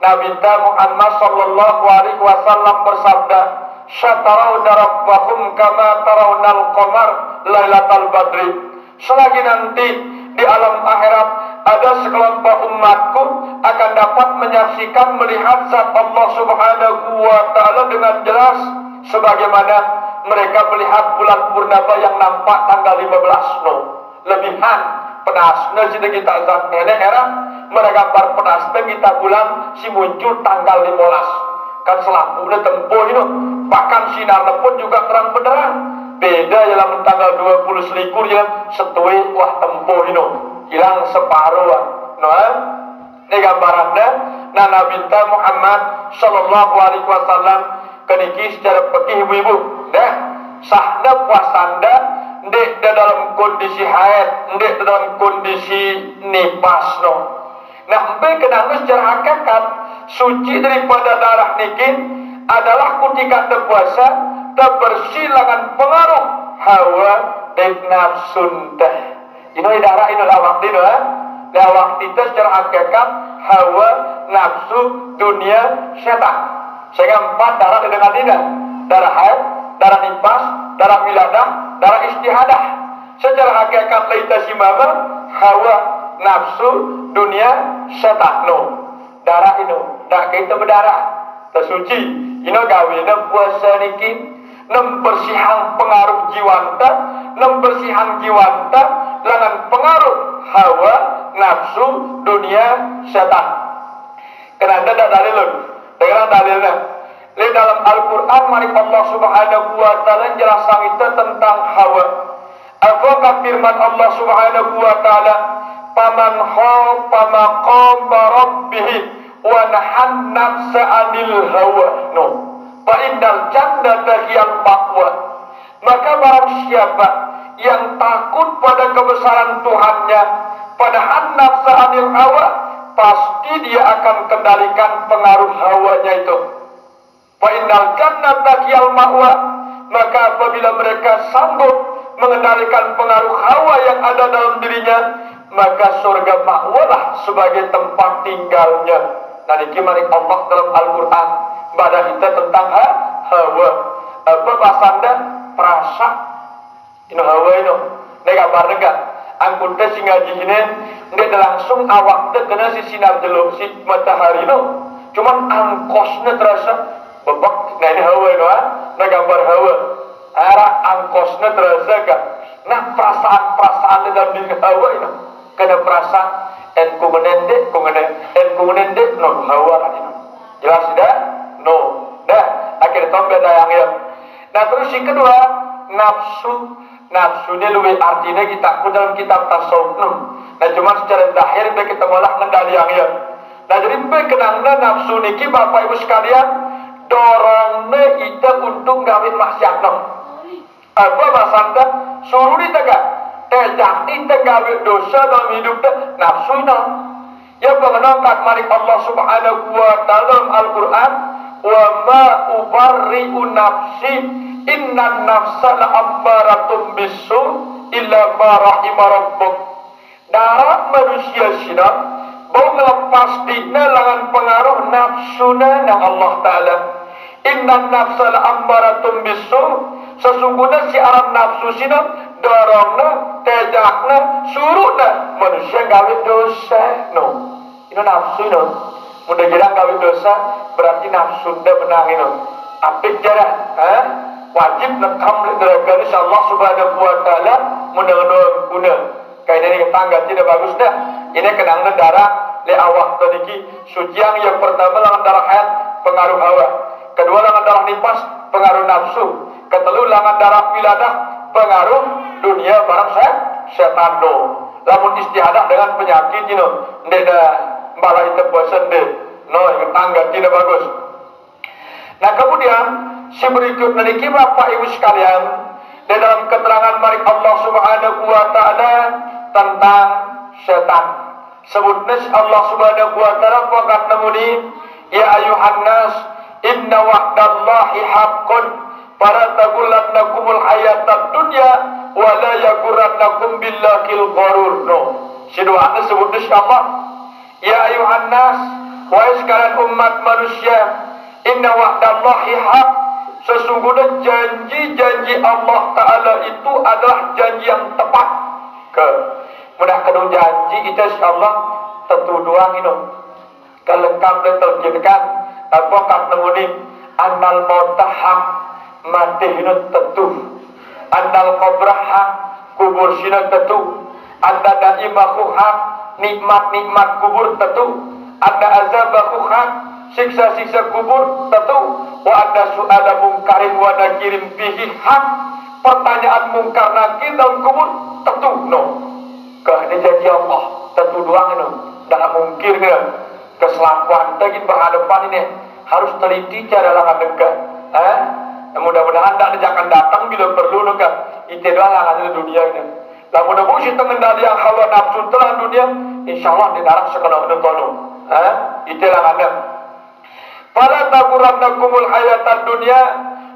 Nabi Muhammad sallallahu alaihi wasallam bersabda, "Syatarawna rabbakum kama tarawnal qamar lailatal badri." Selagi nanti di alam akhirat ada sekelompok umatku akan dapat menyaksikan melihat zat Allah Subhanahu wa taala dengan jelas sebagaimana mereka melihat bulan purnama yang nampak tanggal 15 no. Lebihan pedasnya sida kita zat nenek era mereka berpedasnya kita bulan si muncul tanggal 15. Kan selapunya tempoh itu bahkan sinarnya pun juga terang benderang. Beda dalam tanggal 20 selikur ya setui wah tempoh itu hilang separuh no. Ini gambarannya nah Nabi Muhammad sallallahu alaihi wasallam keniki secara pekih ibu-ibu dah sahna puasanda ndek dalam kondisi haid ndek dalam kondisi nifas no. Nah sampai kenapa secara hakikat suci daripada darah niki adalah ketika terpuasa terbersih dengan pengaruh hawa dan nafsu teh. Ini darah ini lawak di doa. Lawak itu secara hakikat hawa nafsu dunia setan. Sehingga 4 darah dengan tidak darah haid, darah nifas, darah wiladah, darah istihadah. Secara hakikat laita simama hawa nafsu dunia setan no. Darah itu dak kita berdarah tersuci. Ini gawina puasa niki membersihkan pengaruh jiwanta, membersihkan jiwanta dengan pengaruh hawa nafsu dunia setan. Kerana ada dalil. Dengan dalilnya di dalam Al-Quran mari Allah Subhanahu wa taala jelaskan itu tentang hawa. Apakah firman Allah Subhanahu wa taala, "Faman khafa maqama rabbih wa nahan nafsa 'anil hawa." No. Fa innal jannata hiyal ma'wa. Maka barang siapa yang takut pada kebesaran Tuhannya, pada nafsa 'anil hawa, pasti dia akan kendalikan pengaruh hawanya itu. Fa innal jannata hiyal ma'wa. Maka apabila mereka sanggup mengendalikan pengaruh hawa yang ada dalam dirinya, maka surga ma'walah sebagai tempat tinggalnya. Nah ini gimana Allah dalam Al-Quran pada kita tentang hawa. Apa bahasanya? Perasa. Ini hawa ini. gambar dekat. Angkut teh singa jihine ndak langsung awak teh kena si sinar jeluk si matahari no. Cuman angkosnya terasa bebek. Nah ini hawa no, nah gambar hawa. Arah angkosnya terasa kan. Nah perasaan dalam diri hawa ini. Kena perasaan enku menendek no hawa kan ini. Jelas tidak? No. Dah akhirnya tombel dayang ya. Nah terus yang kedua nafsu. Nafsunya lebih artinya kita dalam kitab tasawuf. Nah cuma secara zahir kita malah ngendali yang ya. Nah jadi kenangna nafsu niki Bapak Ibu sekalian dorongnya kita untuk ngawin maksiat no. Apa bahasa suruh kita gak? Tejak kita ngawin dosa dalam hidup nafsu no. Ya pengenangkat mari Allah Subhanahu wa taala dalam Al-Qur'an, wa ma ubarri'u nafsi innan nafsa la'ammaratun bisu illa ma rahima rabbuk. Darah manusia sina bau ngelepas dina langan pengaruh nafsuna nang Allah Ta'ala. Innan nafsa la'ammaratun bisu, sesungguhnya si alam nafsu sina dorongna, tejakna, suruhna manusia gawe dosa no. Ini nafsu no. Mudah kira gawe dosa berarti nafsu dah menang no. Apik jarah, wajib nekam dengan Allah Subhanahu wa taala mudah-mudahan guna. Kayak ini tangga tidak bagus dah. Ini kenang darah le awak tadi suci yang pertama langan darah haid pengaruh hawa. Kedua langan darah nifas pengaruh nafsu. Ketelu langan darah wiladah pengaruh dunia barang setan no. Lamun istihadah dengan penyakit ini ndek balai tepuasan deh. No, yang tangga tidak bagus. Nah kemudian si berikut niki Bapak Ibu sekalian di dalam keterangan mari Allah Subhanahu wa taala tentang setan. Sebutnya Allah Subhanahu wa taala fakat namuni ya ayuhan nas inna wa'dallahi haqqun fala taghurrannakumul hayatad dunya wa la yaghurrannakum billahil gharur. No. Si doa sebutnya Allah ya ayuhan nas wahai sekalian umat manusia inna wa'dallahi haq, sesungguhnya janji-janji Allah Ta'ala itu adalah janji yang tepat. Mudah kedua janji itu insyaAllah tentu doang ini kelengkap dan terjadikan apa kata muni annal mautahak mati ini tentu, annal qabrahak kubur sini tentu, anda daimahu hak nikmat-nikmat kubur tentu, ada azabahu hak siksa-siksa kubur tentu, wa ada su'ala mungkarin wa nakirin fihi hak, pertanyaan mungkar nakir dalam kubur tentu no. Ini janji Allah tentu doang ini dalam mungkir ni keselakuan kita berhadapan ini harus teliti cara langan dekat. Mudah-mudahan tak akan datang bila perlu dekat. Itu doang langan dunia ini. Lah mudah-mudahan kita mengendali yang hawa nafsu telah dunia, insyaallah di dalam sekolah itu itu langan. Fala taghurrannakumul hayatad dunya,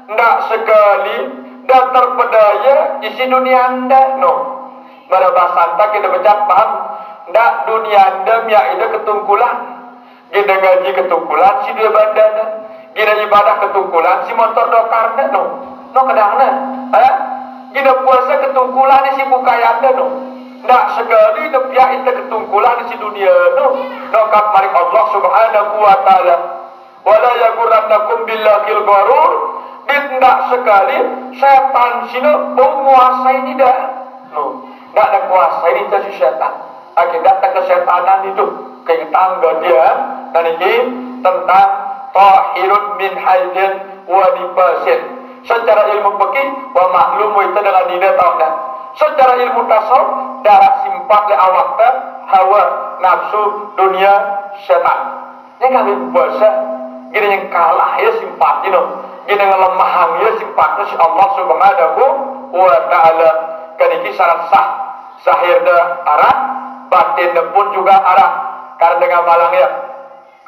ndak sekali dan terpedaya isi dunia anda no. Pada bahasa anda kita baca paham ndak dunia anda miak ida ketungkulan, kita gaji ketungkulan si dia badan, kita ibadah ketungkulan si motor dokarna no kadang-kadang kita puasa ketungkulan si bukaya anda no. Ndak sekali ida piak ida ketungkulan si dunia no kat mari Allah Subhanahu wa taala. Wala yaghurrannakum billahil gharur, tidak sekali setan sini mau menguasai tidak no, tidak ada kuasa ini jadi setan akibat kesetanan itu kayak tangga dia. Dan ini tentang tahirun min haidin wa nifasin secara ilmu fikih wa maklum itu dengan dina tahunan. Secara ilmu tasawuf darah simpat le awak hawa nafsu dunia setan ini kami bahasa gini yang kalah ya simpati no, gini yang lemah ya simpati si Allah Subhanahu wa taala. Kan ini syarat sah sahir dah arah batin pun juga arah karena dengan malangnya.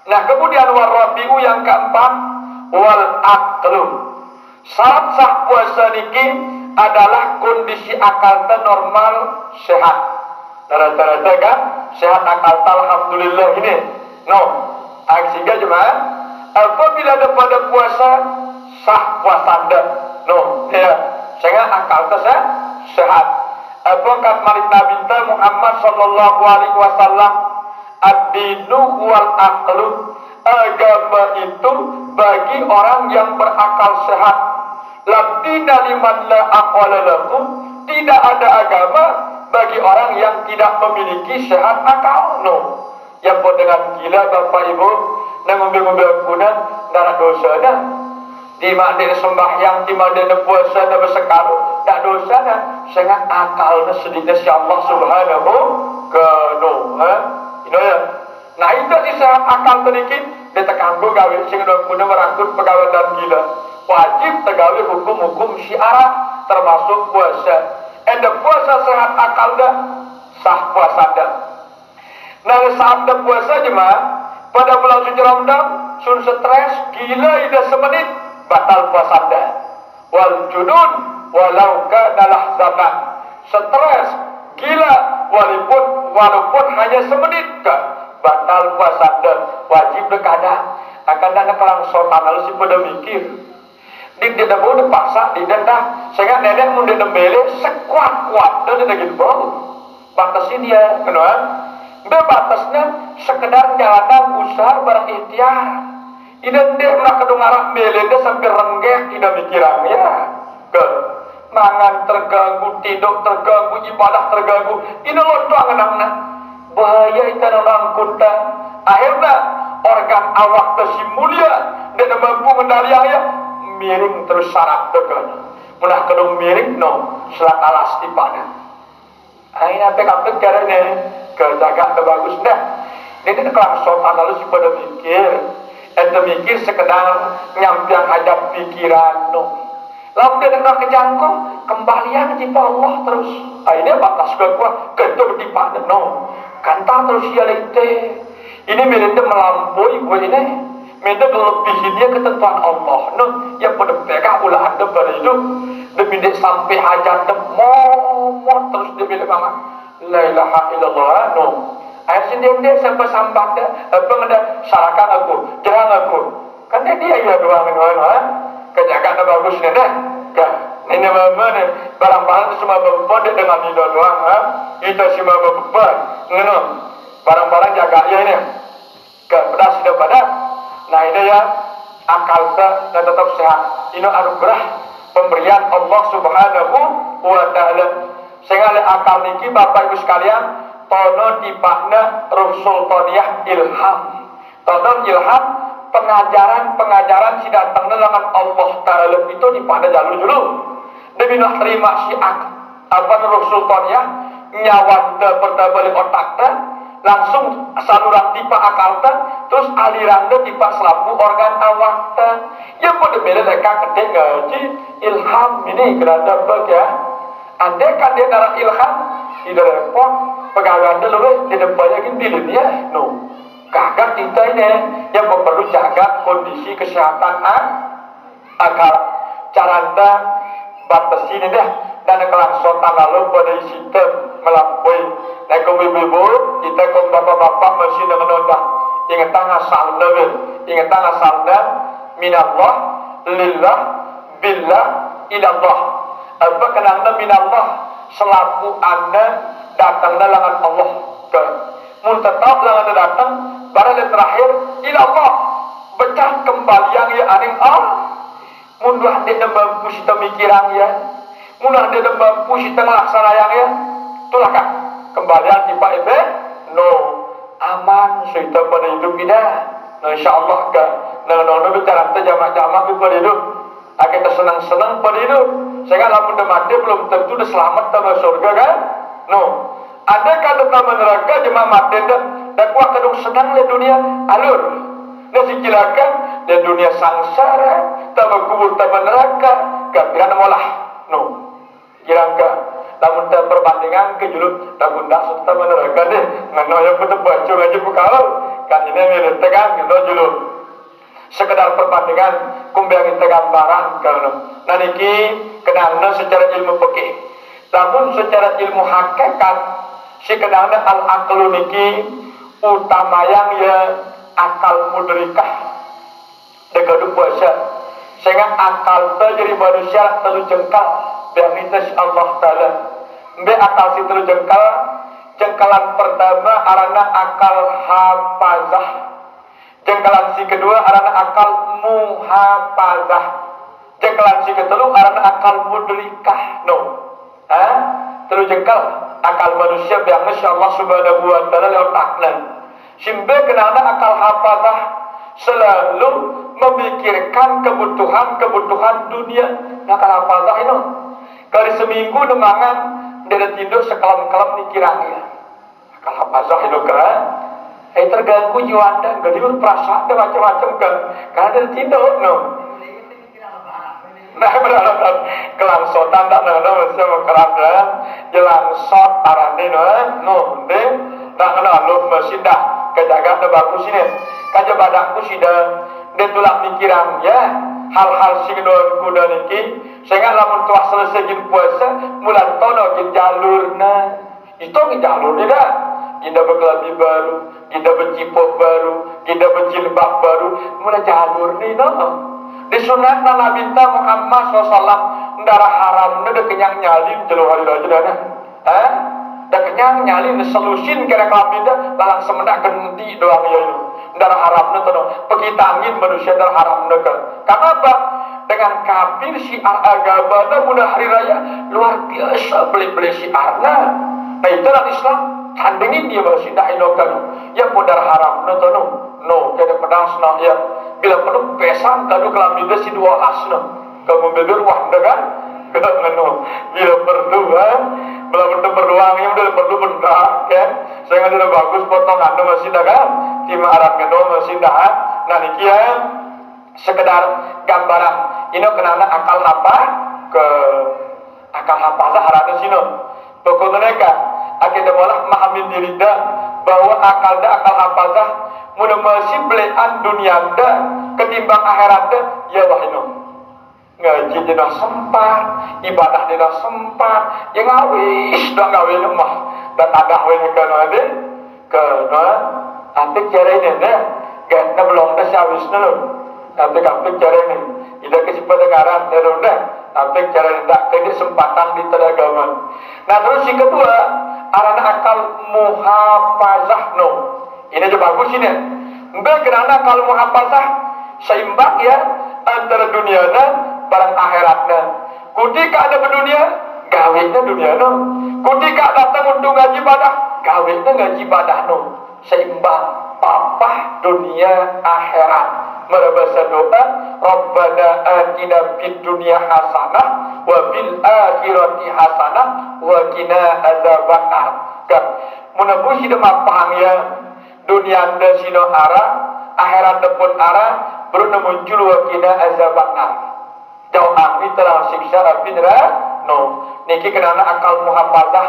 Nah kemudian warabiu yang keempat wal aqlu. Syarat sah puasa niki adalah kondisi akal normal sehat. Rata-rata kan sehat akal alhamdulillah ini no sehingga jemaah apabila ada pada puasa sah puasa anda no ya sehingga akal sehat. Apa kat malik Nabi Muhammad sallallahu alaihi wasallam, ad-dinu wal aqlu, agama itu bagi orang yang berakal sehat. Labdina liman la aqala lahu, tidak ada agama bagi orang yang tidak memiliki sehat akal. No. Yang pun dengan gila Bapak Ibu, dan mobil-mobil kuda, darah dosa dah. Di mana sembahyang, di mana puasa, dan bersekaru, tak dosa dah. Sangat akal sedikit si Allah Subhanahu ke no. Ini ya. Nah itu si sehat akal sedikit, dia terganggu gawe sehingga mudah merangkut pegawai dan gila. Wajib tergawe hukum-hukum syiarah termasuk puasa. Ada puasa sehat akal dah, sah puasa dah. Nah saat dah puasa jemaah pada bulan suci Ramadan, sun stres gila ida semenit batal puasa dah. Wal junun walau kana lahzatan, stres gila walaupun hanya semenit ke batal puasa dah, wajib dekada akan dana kelangson analis si pada mikir. Dia tidak boleh paksa di dah sehingga nenek mun dia nembele sekuat-kuat dan dia gitu bau. Batasin dia kenal. Dia batasnya sekedar jalanan usaha berikhtiar. Ida dia nak kedung arah mele dia sampai renggek tidak mikiran ya. Ke mangan terganggu, tidur terganggu, ibadah terganggu. Ini lodo angan-angan. Bahaya itu orang kunta. Akhirnya organ awak tersimulia dan mampu mengendalikan ya. Miring terus sarap tekan. Mudah kedung miring no, selat alas di pada. Aina PKP caranya kejaga bagus dah. Ini kelangson analis pada mikir. Ente mikir sekedar nyampiang hadap pikiran no. Lalu dia dengar kejangkau kembalian di Allah terus. Ini batas kekuat ketuk di pada no. Kanta terus ya lete. Ini mereka melampaui buat ini. Mereka melebihi dia ketentuan Allah. No, yang pada pegang ulah anda pada hidup. Demi dia sampai hajat demot terus dia bilang mama, la ilaha illallah. No, ayat sendiri dia sampai sambat dia. Apa ada syarakat aku, jangan aku. Kan dia ya doang kan. Kejagaan bagus ni dah. Kan, ini mama ni barang-barang semua beban dia dengan ini doang. Itu semua beban. Ngono, barang-barang jaga ya ini. Kan, pedas sudah pada. Nah ini ya akal dan tetap sehat. Ini anugerah pemberian Allah Subhanahu wa Ta'ala. Sehingga akal niki Bapak Ibu sekalian, tono dipakna Ruh Sultaniyah ilham. Tono ilham pengajaran si datang dengan Allah Ta'ala itu dipakna jalur dulu. Demi nak terima si apa Ruh Sultaniyah nyawa pertama di otaknya. Langsung saluran tipe akal terus aliran tipe selapu organ awak yang pada bela mereka kedek ngaji ilham ini kerana apa ya andai kan dia darah ilham tidak repot pegawai anda lebih tidak banyak di dunia no kakak kita ini yang perlu jaga kondisi kesehatan akal cara anda batasi ini dah dan kelangsungan lalu pada sistem melampaui. Naik ke ibu-ibu, kita ke bapak-bapak masih dengan otak. Ingatan asalnya, ingatan asalnya minallah, lillah, billah, ilallah. Apa kenapa minallah selaku anda datangnya dengan Allah ke. Mun tetap dengan datang, baru yang terakhir ilallah. Becah kembali yang ya aning Allah. Mundah dia mampu kita mikiran ya. Mundah dia mampu kita melaksanakan ya. Itulah kan. Kembalian tiba ibe no aman cerita pada hidup kita. Nah insyaallah kan nah bicara kita jamak-jamak pada hidup kita senang-senang pada hidup sehingga lamun mati belum tentu dah selamat dalam surga kan no ada kan dalam neraka jemaah mati dan kuat kedung senang di dunia alur nah silakan di dunia sangsara tambah kubur tambah neraka gampiran molah no kira-kira namun tak perbandingan ke juluk tak bunda serta meneraka deh mana yang betul baca aja kalau kan ini milik tegang gitu juluk sekedar perbandingan kumbiang kita gambaran kalau nanti kenalnya secara ilmu fikih namun secara ilmu hakikat si kenalnya al-aqlu niki utama yang ya akal mudrikah dekat puasa sehingga akal jadi manusia terlalu jengkal biar minta Allah Ta'ala Mbe akal si telu jengkalan pertama arana akal hafazah. Jengkalan si kedua arana akal muhafazah. Jengkalan si ketelu arana akal mudrikah. No. Telu jengkal akal manusia yang Masya Allah subhanahu wa ta'ala leotakna. Simbe kenana akal hafazah selalu memikirkan kebutuhan dunia. Akal hafazah itu kali seminggu demangan dari tidur sekalam-kalam nikirangnya. Akal hafazah itu kan terganggu jiwa anda, gak diur perasaan dan macam-macam kan, karena dari tidur no. Nah berharap kelangsotan tak nana masih mengkerapkan jelangsot arane no deh tak kena lu masih dah kejaga ada bagus ini kaja badakku sudah dia tulak pikiran ya hal-hal sing don kuda niki sehingga lamun tuah selesai jin puasa mulan tono jin jalurna itu ke jalur tidak kita berkelabi baru kita bercipok baru kita berjilbab baru mulai jalur ni no. Disunat Nabi Muhammad SAW darah haram ni dah kenyang nyalin jelo hari raja dah dah kenyang nyalin selusin kira kelabi dah lalang semendak genti doang ya ini darah haram ni tu pergi tangin manusia darah haram ni kan kenapa dengan kafir syiar agama dah mudah hari raya luar biasa beli-beli syiarna nah itulah Islam tandingin dia masih dah ilokan yang pun darah haram ni tu no kada pedas no ya bila perlu pesan kadu kelambi dah si dua asna kamu beber wah kan kada ngano bila perlu bila berdoang yang udah perlu benda kan saya ada bagus potongan tu masih dah kan di arab ngano masih dah nah niki ya sekedar gambaran ini kenana akal apa ke akal apa saharana sino pokoknya mereka akhirnya malah memahami diri dah bahwa akal apa sah mudah masih belian dunia dah ketimbang akhirat dah ya wah ini ngaji dia sempat ibadah dia sempat yang ngawis dah ngawin mah dan ada ngawin ke nanti cara ini dah gak belum dah sawis dulu nanti kampung cara ini tidak kesempatan dengaran dah nanti cara ini tak kena sempatan di teragama. Nah terus yang kedua arana akal muhafazah no ini aja bagus ini karena kalau muhafazah seimbang ya antara dunia dan barang akhiratnya kutika ada berdunia gawenya dunia no kutika datang untuk ngaji ibadah gawenya ngaji ibadah no seimbang apa dunia akhirat merabasa doa Rabbana atina fid dunya hasanah wa bil akhirati hasanah wa qina adzabannar kan munabusi demapang ya dunia anda sino arah akhirat pun arah baru muncul wa qina adzabannar jauh ahli terang siksa api neraka no niki kenana akal muhafazah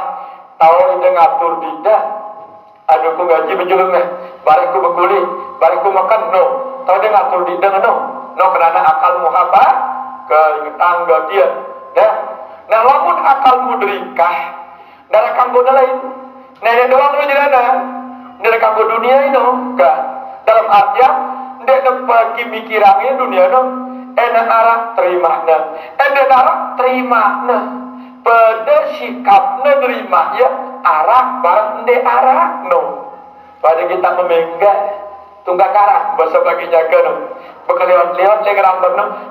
tahu dia ngatur tidak aduh ku gaji berjulung bariku berkuli bariku makan no tahu dia ngatur tidak no kenana akal muhafazah ke tangga dia dah nah lamun akal mudrikah darah kanggo lain nenek doang lu jelana dari kanggo dunia itu kan dalam artian dia bagi pikirannya dunia no enak arah terima enak arah terima pada sikapnya terima ya arah barang de arah no pada kita memegang tunggak arah bahasa bagi jaga no berkelihat-lihat saya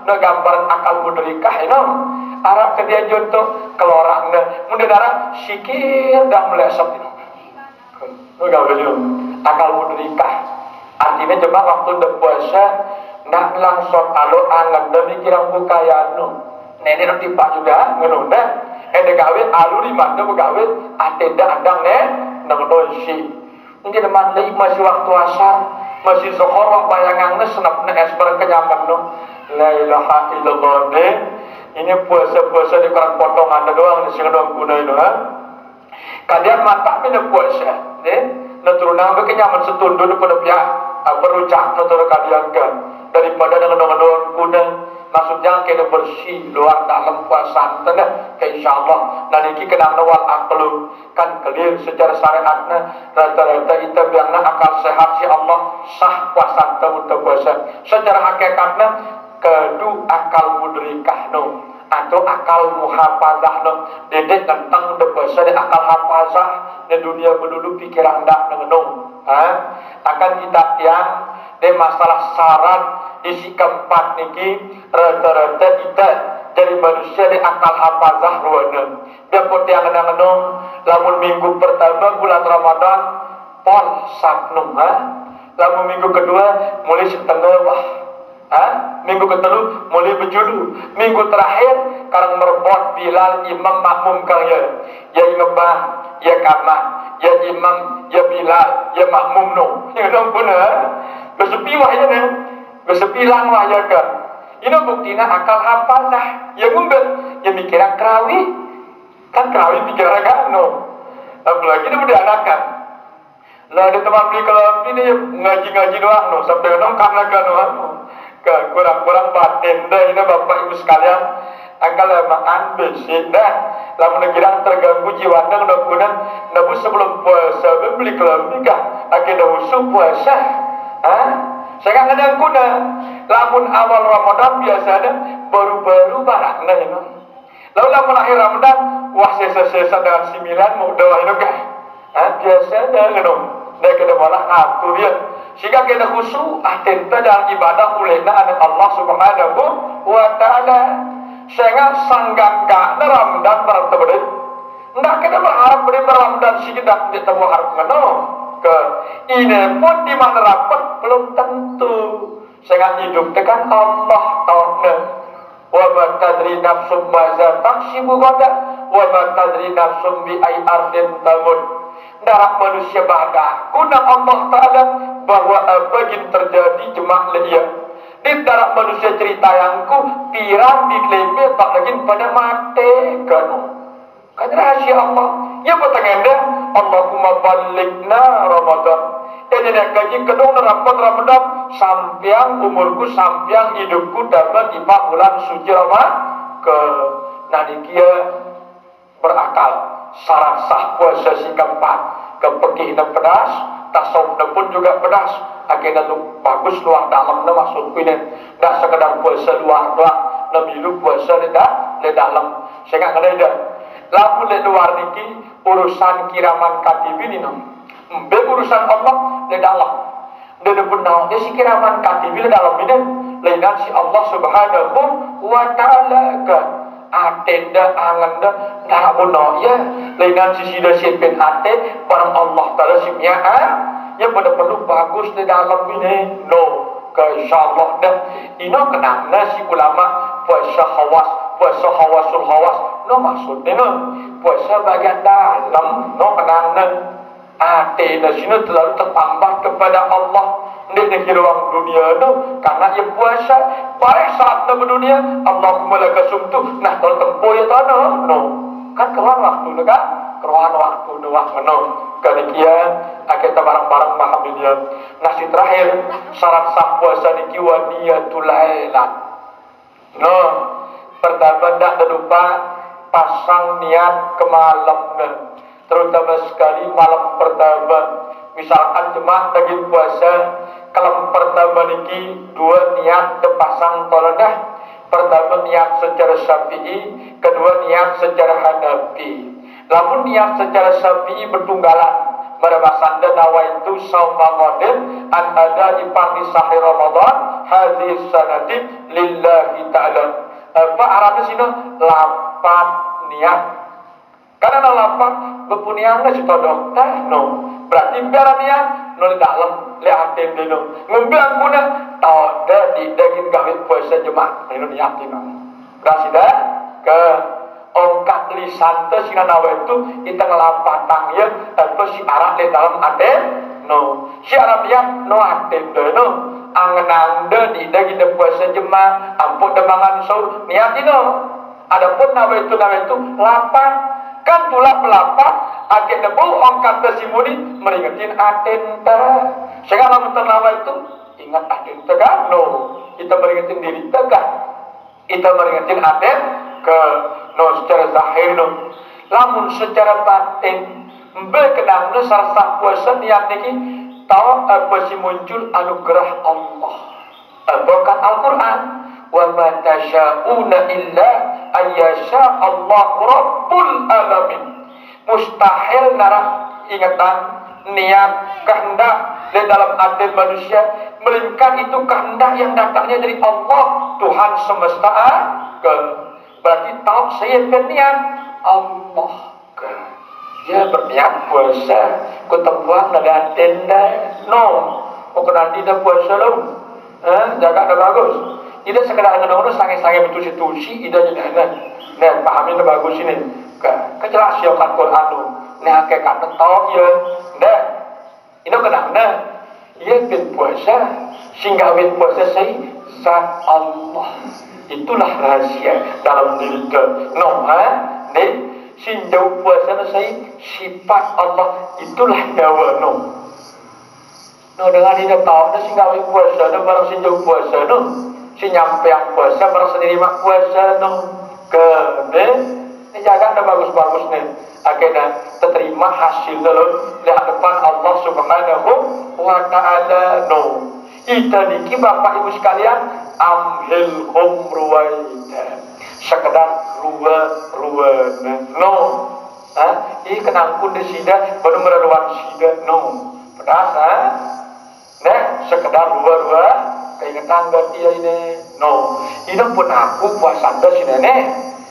gambaran akal mudrikah no arah ke dia contoh kelorang mudah darah sikir dan melesat no akal mudrikah artinya coba waktu udah puasa nak langsung kalau angan demi kirang bukaya no nenek nanti pak juga ngenunda gawe alu di mana gawe atenda andang nang dosi ini teman lagi masih waktu asar masih zuhur wak bayangan senap esper kenyaman no la ilaha illallah ini puasa-puasa di kerang potongan doang di sini doang guna itu kalian mantap ini puasa naturunang kenyaman setundun pada pihak berucap natur kalian kan daripada dengan kuda maksudnya kena bersih luar dalam puasa tanda insyaallah dan ini kena nawal aklu kan clear secara syariatnya rata-rata kita biangna akal sehat si Allah sah puasa untuk puasa secara hakikatnya kedu akal mudrikah no atau akal muhafazah no dedek tentang de puasa de akal hafazah de dunia melulu pikiran dak nengenung akan kita tiang de masalah syarat isi keempat niki rata-rata kita jadi manusia de akal hafazah ruana dia pun tiang nengenung lamun minggu pertama bulan Ramadan pol sabnung lamun minggu kedua mulai setengah wah minggu ketelu mulai berjulu minggu terakhir karang merbot Bilal imam makmum kang ya ngembah ya kamah ya imam ya Bilal ya makmum no ya dong puna besepi wah ya ne besepi lang wah ya kan ini buktina akal hafazah ya ngumbel ya mikiran kerawi kan kerawi pikiran kan no apalagi dia udah anakan lah ada teman beli kalau ini ngaji-ngaji doang no sampai dong karena kan no kurang-kurang batin dah ini bapak ibu sekalian angkal makan besi dah lamun negirang terganggu jiwa dah mudah-mudahan nabu sebelum puasa beli kelambi kah akhirnya usul puasa saya kan ada guna lamun awal Ramadan biasanya baru-baru barak nah ini lalu lamun akhir Ramadan wah sesa-sesa dengan similan mau doa itu kah biasanya gitu dah kena malah atur dia sehingga kita khusyuk tenta dalam ibadah ulena Allah Subhanahu wa taala sehingga sanggak Ramadan bertemu ndak kita berharap beri Ramadan sehingga ditemu harap ngeno ke ini pun di mana rapat belum tentu sehingga hidup tekan Allah taala wa ma tadri nafsum ma za taksibu ghadan wa ma tadri nafsum bi ay ardin tamut darah manusia bahagia guna Allah Ta'ala bahwa apa yang terjadi jemaah lehia di darah manusia cerita yangku pirang di klebe tak lagi pada mati kan rahasia Allah ya bertengah Allahumma balighna Ramadan ini nak kaji kedua rapat Ramadan sampiang umurku sampiang hidupku dapat di bulan suci Ramadan ke nadikia berakal syarat sah puasa si keempat kepekih dan pedas tasawuf pun juga pedas akhirnya lu bagus luar dalam na maksud ini dah sekedar puasa luar doang namilu puasa di dalam sehingga ada lalu di luar niki urusan kiraman katibin ini urusan Allah di dalam di depan naon si kiraman katibin di dalam ini lain si Allah Subhanahu wa taala kan atenda anganda darah bono ya lainan sisi dah siapin ate barang Allah Taala simnya ya pada perlu bagus di dalam ini no ke insyaallah dah ino kena nasi ulama puasa hawasul hawas no maksudnya no puasa bagian dalam no kena ate dah sini terlalu tertambah kepada Allah di ruang dunia tu karena ia puasa pada saat dalam dunia Allahumma laka sumtu nah kalau tempoh ya tak no kan keluar waktu tu kan keluar waktu doang no kalian kita barang-barang memahami dia nasi terakhir syarat sah puasa ni kiwa niyatul lailan no pertama tak lupa pasang niat ke malam terutama sekali malam pertama misalkan jemaah lagi puasa kalau pertama niki dua niat terpasang toladah pertama niat secara Syafi'i kedua niat secara Hanafi lamun niat secara Syafi'i bertunggalan pada basanda nawaitu sauma ghadin an ada iparti sahri Ramadan hadis sanati lillahi ta'ala apa Arabnya sini lapan niat karena lapan berpuniangnya si todok no berarti biar niat no dalam lihat dulu ngambil guna tahu dah di daging kawin puasa jemaah ini niat ini berarti dah ke ongkat lisan tu si nawa itu kita ngelapatang ya atau si arah di dalam ate no si arah niat no ate no angan-angan di daging puasa jemaah ampun demangan sahur niat ini adapun nawa itu lapan kan tulak melapak akhir debu angkat tesimuni meringatin atenta sehingga lamun ternawa itu ingat atenta kan no kita meringatin diri tegak kita meringatin aten ke no secara zahir no lamun secara batin berkenang no sarsa puasa niat niki tahu apa si muncul anugerah Allah bukan Al-Quran wa ma tasyauna illa ayyasha Allah Rabbul Alamin. Mustahil narah ingatan niat kehendak di dalam hati manusia, melainkan itu kehendak yang datangnya dari Allah Tuhan semesta alam. Berarti tahu saya berniat Allah ke dia berniat puasa ketemuan ada tenda no pokok nanti dah puasa lo jaga dah bagus tidak sekedar ngono sange-sange betul-betul ida jadi nah pahami dah bagus ini kejelas ya kan Quran tu nah hakikat tahu ya nah ini kenapa ia berpuasa sehingga berpuasa saya zat Allah itulah rahasia dalam diri ke no nih sinjau puasa saya sifat Allah itulah dawa no dengan dia tahu dah sehingga berpuasa dah barang sinjau puasa no si nyampe yang puasa barang sendiri mak puasa no ke nih jaga dah bagus-bagus nih akhirnya terima hasil dalam lihat depan Allah Subhanahu wa Ta'ala no kita niki bapak ibu sekalian amhilhum ruwaida sekedar ruwa no ini kenangkun di sida baru meraluan sida no pedas nah sekedar ruwa keingetan berarti ini no ini pun aku puasa dah sini nih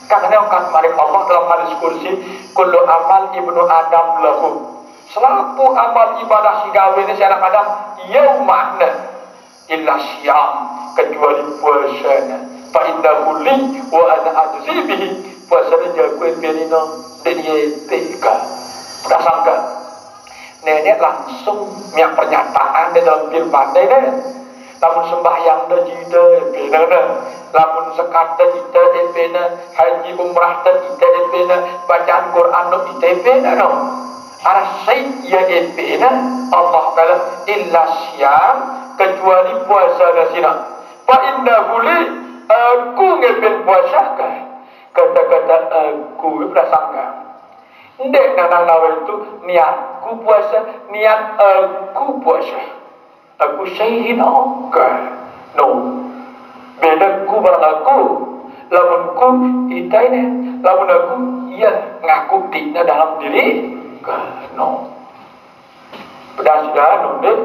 karena akan mari Allah dalam hadis kursi kullu amal ibnu Adam lahu selaku amal ibadah si gawe ini si anak Adam yaumana illa syam kecuali puasanya fa innahu li wa ana ajzi bihi puasanya jago penino dia tega prasangka nenek langsung yang pernyataan di dalam firman ini namun sembahyang dah jida epena namun sekat dah jida epena haji umrah dah jida epena bacaan Quran dah jida epena no arasai ya epena Allah Ta'ala illa syam kecuali puasa nasina fa innahu li aku ngeben puasa kata-kata aku prasangka ndek nanang nawa itu niatku puasa niat aku puasa aku syaihin no beda ku barang aku lamun ku ita ini lamun aku iya ngaku tidak dalam diri no sudah no deh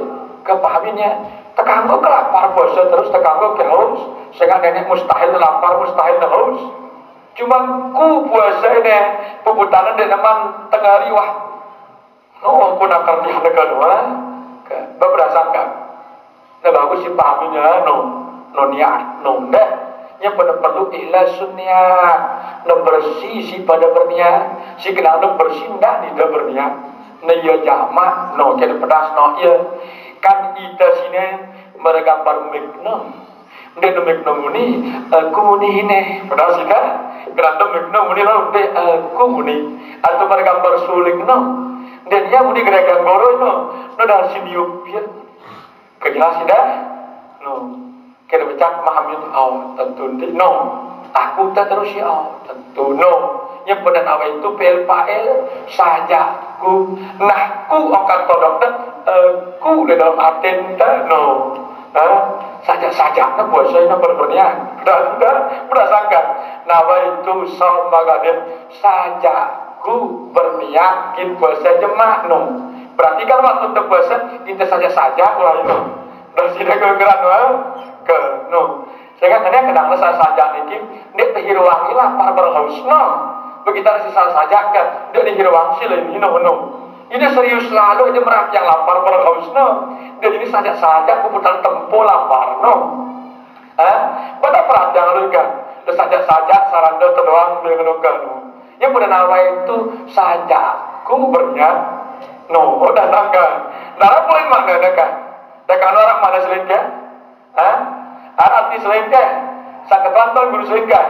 kepahaminnya tekanggo kelapar puasa terus tekanggo kehaus sehingga nenek mustahil lapar mustahil haus cuma ku puasa ini pemutaran dan memang tengah riwah no pun akan dihadekan berdasarkan nah bagus sih pahaminya no niat no dah yang perlu ikhlasun niat no bersih si pada berniat si kenal no bersih dah tidak berniat nah ia jamak no jadi pedas no ia kan ida sini meregambar mikno dia mikno muni aku muni ini pedas sih kan kerana mikno muni lah dia aku muni atau meregambar sulik no dan dia muni gerakan boro no dah sini upir kejelas dah no kena becak mahamin tentu no aku tak terus ya tentu no yang benar awal itu pel saja ku nah ku akan todok ku di dalam aten no saja na puasa na berberniat sudah berdasarkan nama itu saumagadem saja ku berniat kin puasa jemaah no berarti kan waktu untuk puasa kita saja wah itu dan tidak kegeran ke no sehingga kadang kenapa saja niki dia terhiruangi lah para berhaus no begitu saja kan dia dihirwang sila ini no ini serius lalu aja merak yang lapar berhaus no dia ini saja kebutuhan tempo lapar no pada perhatian lu kan saja saranda terdoang dengan no yang pada nama itu saja ku berniat no datang kan darah boleh mana kan dekat orang mana selingkah arti selingkah sangat tonton guru selingkah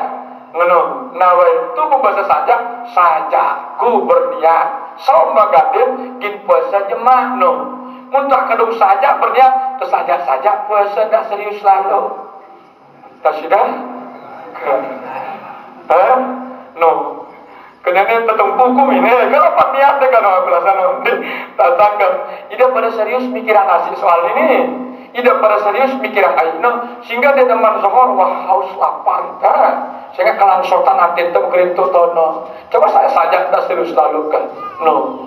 ngono nawa itu membaca saja ku berniat sama gadir kin puasa jemaah no muntah kadung saja berniat terus saja puasa dah serius lalu tak sudah no kenapa tetap hukum ini kalau niat dengan orang belasan tak sangka tidak pada serius mikiran asik soal ini Ida pada serius mikir yang ayeuna sehingga dia teman zohor wah haus lapar sehingga kelangsotan hati itu kerintu tono. Coba saya saja tak serius lalu kan. No.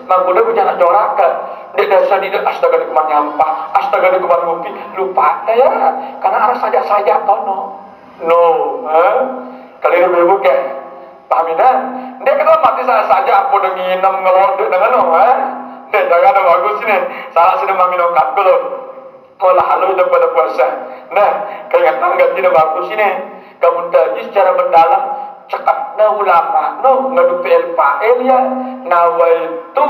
Makuda punya corak kan. Dia dasar di astaga di kuman nyampah, astaga di kuman ngopi, lupa ya. Karena harus saja tono. No. Kali ini ibu kayak pahaminan. Dia kata mati saya saja aku dengan ngelor dengan no. Dia jangan bagus ini. Salah sini maminokat belum. Malah halu itu pada puasa. Nah, keingetan nggak tidak bagus ini. Kamu tadi secara mendalam cekatnya ulama, no ngadu PL Pael ya, nawaitu,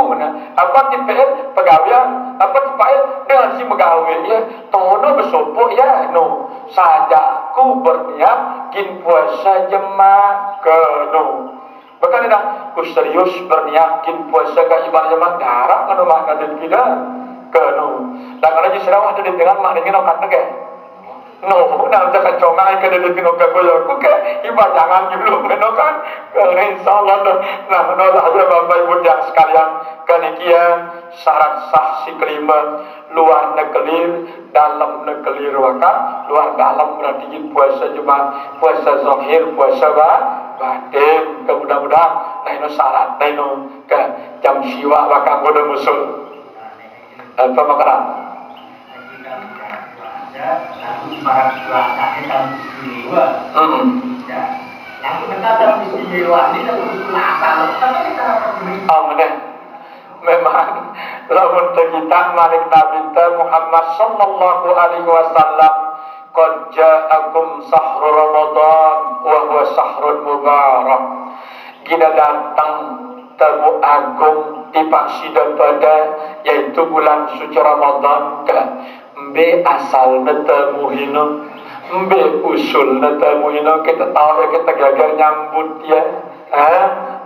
apa di PL pegawai, apa di PL dengan si pegawai ya, tono besopo ya, no sajaku berniat kin puasa jemaah ke no. Bahkan dah, ku serius berniat kin puasa ke ibadah jemaah darah ngadu makna dan tidak. Kanu, dan kalau di Sarawak ada dengan maknanya nokat nege. No, nak cakap congai ke dari nokat goyok, ke ibadah jangan belum menokan. Karena insyaallah, nah menolak aja bapak ibu yang sekalian. Kanikian syarat sah si kelima luar negelir, dalam negelir wakat, luar dalam berarti puasa jemaah, puasa zahir, puasa batin. Kemudian-mudahan, nah ini syarat, nah ini ke jam siwa wakang bodoh musul. Apa makanan? Lalu para puasa kita istimewa. Ya. Lalu kita dalam istimewa ini dalam puasa. Tapi kita amin. Memang lamun kita malik Nabi Muhammad sallallahu alaihi wasallam qad ja'akum sahru Ramadan wa huwa sahrun mubarak. Kita datang tamu agung dipaksida pada yaitu bulan suci Ramadan ke mbe asal netamuhino mbe usul netamuhino kita tahu ya kita gagal nyambut ya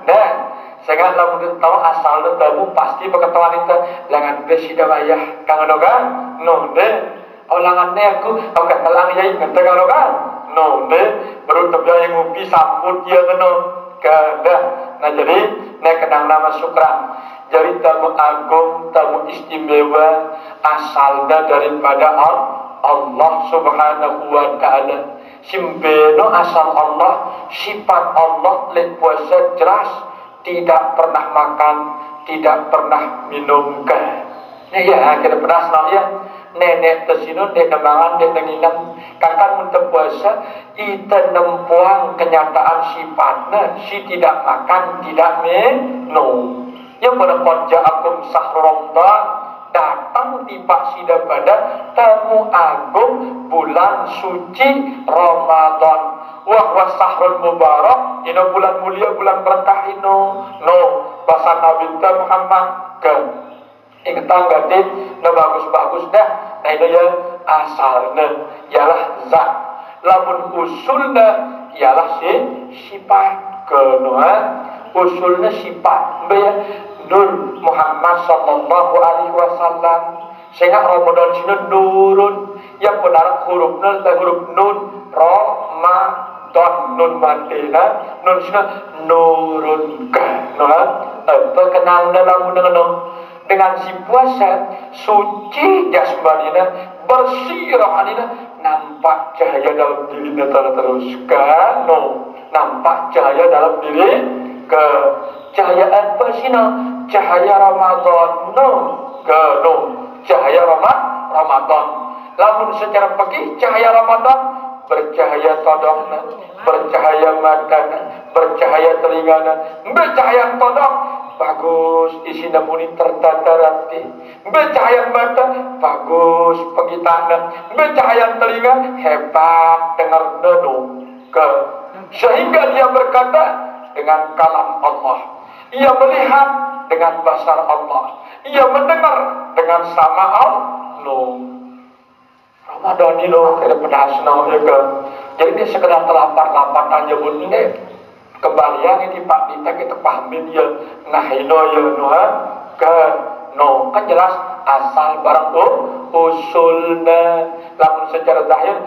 nah sehingga lalu tahu asal netamu pasti pengetahuan itu jangan besida wayah kangen kan no deh olangannya aku kata lang ya ingat kangen kan no deh baru terjadi yang ngupi sambut dia kena kedah nah jadi nek kenang nama syukran jadi tamu agung tamu istimewa asalnya daripada Allah subhanahu wa ta'ala simbeno asal Allah sifat Allah lek puasa jelas tidak pernah makan tidak pernah minum nah ya kita pernah senang ya nenek tersinu nenek nemangan nenek nginam kakak untuk puasa kita nempuang kenyataan sifatnya si tidak makan tidak minum yang pada konja akum sahru Ramadan datang di paksida pada tamu agung bulan suci Ramadan wa sahrul mubarak ini bulan mulia bulan berkah ini no bahasa Nabi Muhammad ke ingatan gadit na bagus-bagus dah nah itu ya asalnya ialah zat lamun usulnya ialah sifat kedua usulnya sifat Nur Muhammad sallallahu alaihi wasallam sehingga Ramadan sini nurun yang benar hurufnya huruf nun Ramadan nun madina nun sini nurun apa kenal dalam dengan si puasa suci jasmanina bersih rohanina nampak cahaya dalam dirinya teruskan nampak cahaya dalam diri ke cahaya apa sih cahaya Ramadan cahaya Ramadan lamun secara pagi cahaya Ramadan bercahaya todokna bercahaya matana bercahaya telingana bercahaya todok bagus isi namuni tertata rapi bercahaya mata bagus pengitana bercahaya telinga hebat dengar nenu ke sehingga dia berkata dengan kalam Allah ia melihat dengan basar Allah ia mendengar dengan sama Allah Ramadan ini ada pedas ya ke jadi dia sekedar terlapar-lapar aja pun ini kembali yang ini Pak Dita kita pahamin ya nah ino ya ke kan jelas asal barang usulnya lamun secara zahir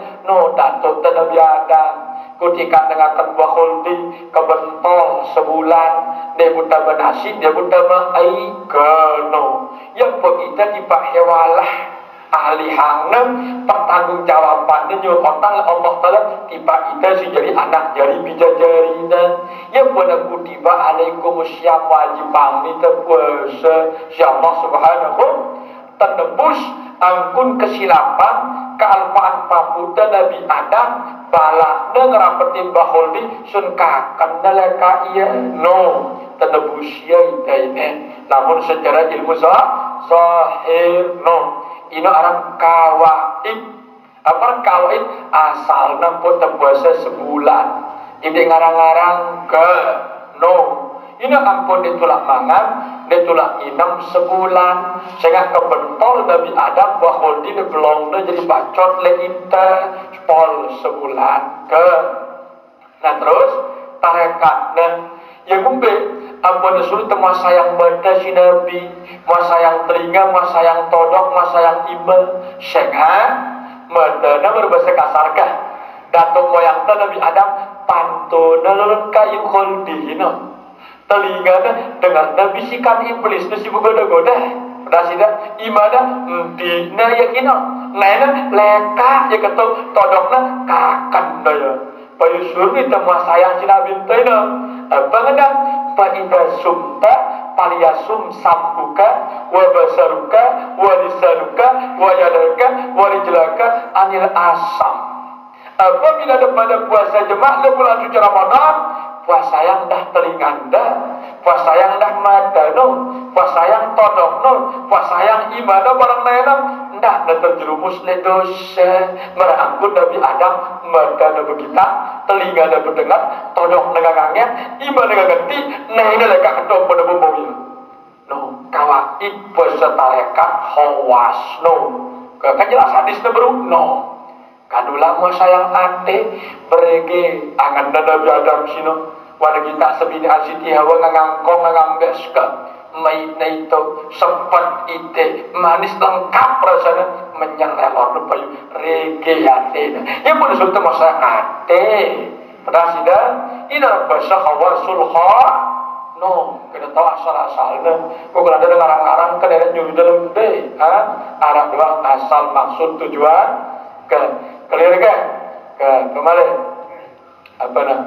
datuk Nabi Adam ketika dengan tanpa khuldi kebentol sebulan dia buta benasi dia buta ma'ai keno yang kita dipak hewalah alihangna pertanggungjawabannya nyurutan Allah Ta'ala tiba ita si jadi anak jari bija jarina ya pada kutiba alaikum siap wajib pangni terpuasa si Allah Subhanahu tembus angkun kesilapan kealpaan papuda Nabi Adam balak ngerapetin baholdi sun kakan naleka iya no tembus ya ita ini namun secara ilmu sahir no ini orang kawaid apa kawaid asalnya pun terpuasa sebulan ini ngarang-ngarang ke no ini ampun ditulak mangan ditulak inam sebulan sehingga kebentol Nabi Adam bahwa dia belum jadi bacot leita pol sebulan ke nah terus tarekat dan yang ngumbe ampun disuruh masa yang baca si Nabi masa yang telinga masa yang todok masa yang iman sehingga madana berbahasa kasarkah datuk moyang Nabi Adam pantuna lelengkai khuldihinam telinga dengan bisikan iblis itu si goda-goda dasida ibadah dina yakina lainnya leka ya ketuk todokna kakan daya payusur itu sayang si Nabi tena apa ngada paida sumta paliyasum sambuka wa basaruka wa lisanuka wa yadaka wa rijlaka anil asam apabila pada puasa jemaah bulan suci Ramadan puasa yang dah telinganda, puasa yang dah madano, puasa yang todokno, puasa yang ibadah barang lainnya, ndak dah terjerumus le dosa. Merangkut Nabi Adam madano begitu, telinga dah berdengar, todok negangnya, ibadah ganti, nah ini leka ketemu pada bumbu no, kawaid puasa tarekat hawas no, kan jelas hadisnya baru no. Kadulah mau sayang ate berege angan dada biadam sino wana kita sebini asiti hawa ngangkong ngambes ke mai naito sempat ite manis lengkap rasanya menyerelor payu rege ate ya pun sudah mau sayang ate pada sida ini bahasa hawasul no kita tahu asal-asalnya bukan ada ngarang-ngarang ke daerah juru dalam deh arah doang asal maksud tujuan ke clear kan? Ke kembali apa nak?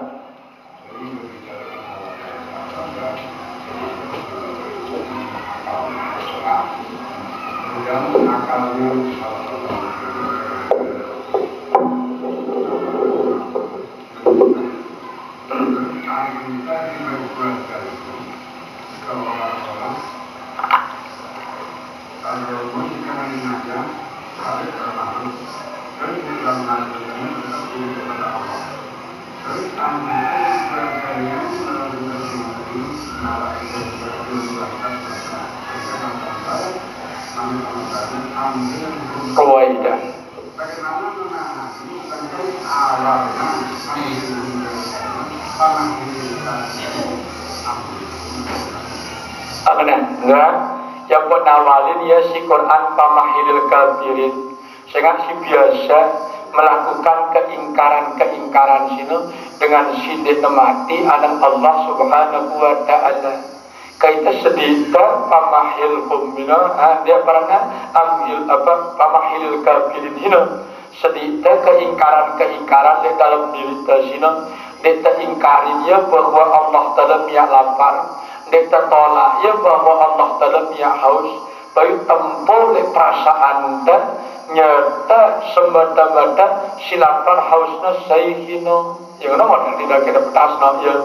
Kawaidah. Enggak, yang buat nawalin ya si Quran pamahilil kafirin. Sehingga si biasa melakukan keingkaran sini dengan sidik mati anak Allah Subhanahu wa Ta'ala. Kaita sedita pamahil humina dia pernah ambil apa pamahil kafirin ini sedita keingkaran di dalam diri sini dia ingkarinya bahwa Allah Ta'ala miyak lapar dia tolak ya bahwa Allah Ta'ala miyak haus bayu tempuh le perasaan dan nyata semata-mata silapan hausna sayhino yang nama tidak kita petasna ya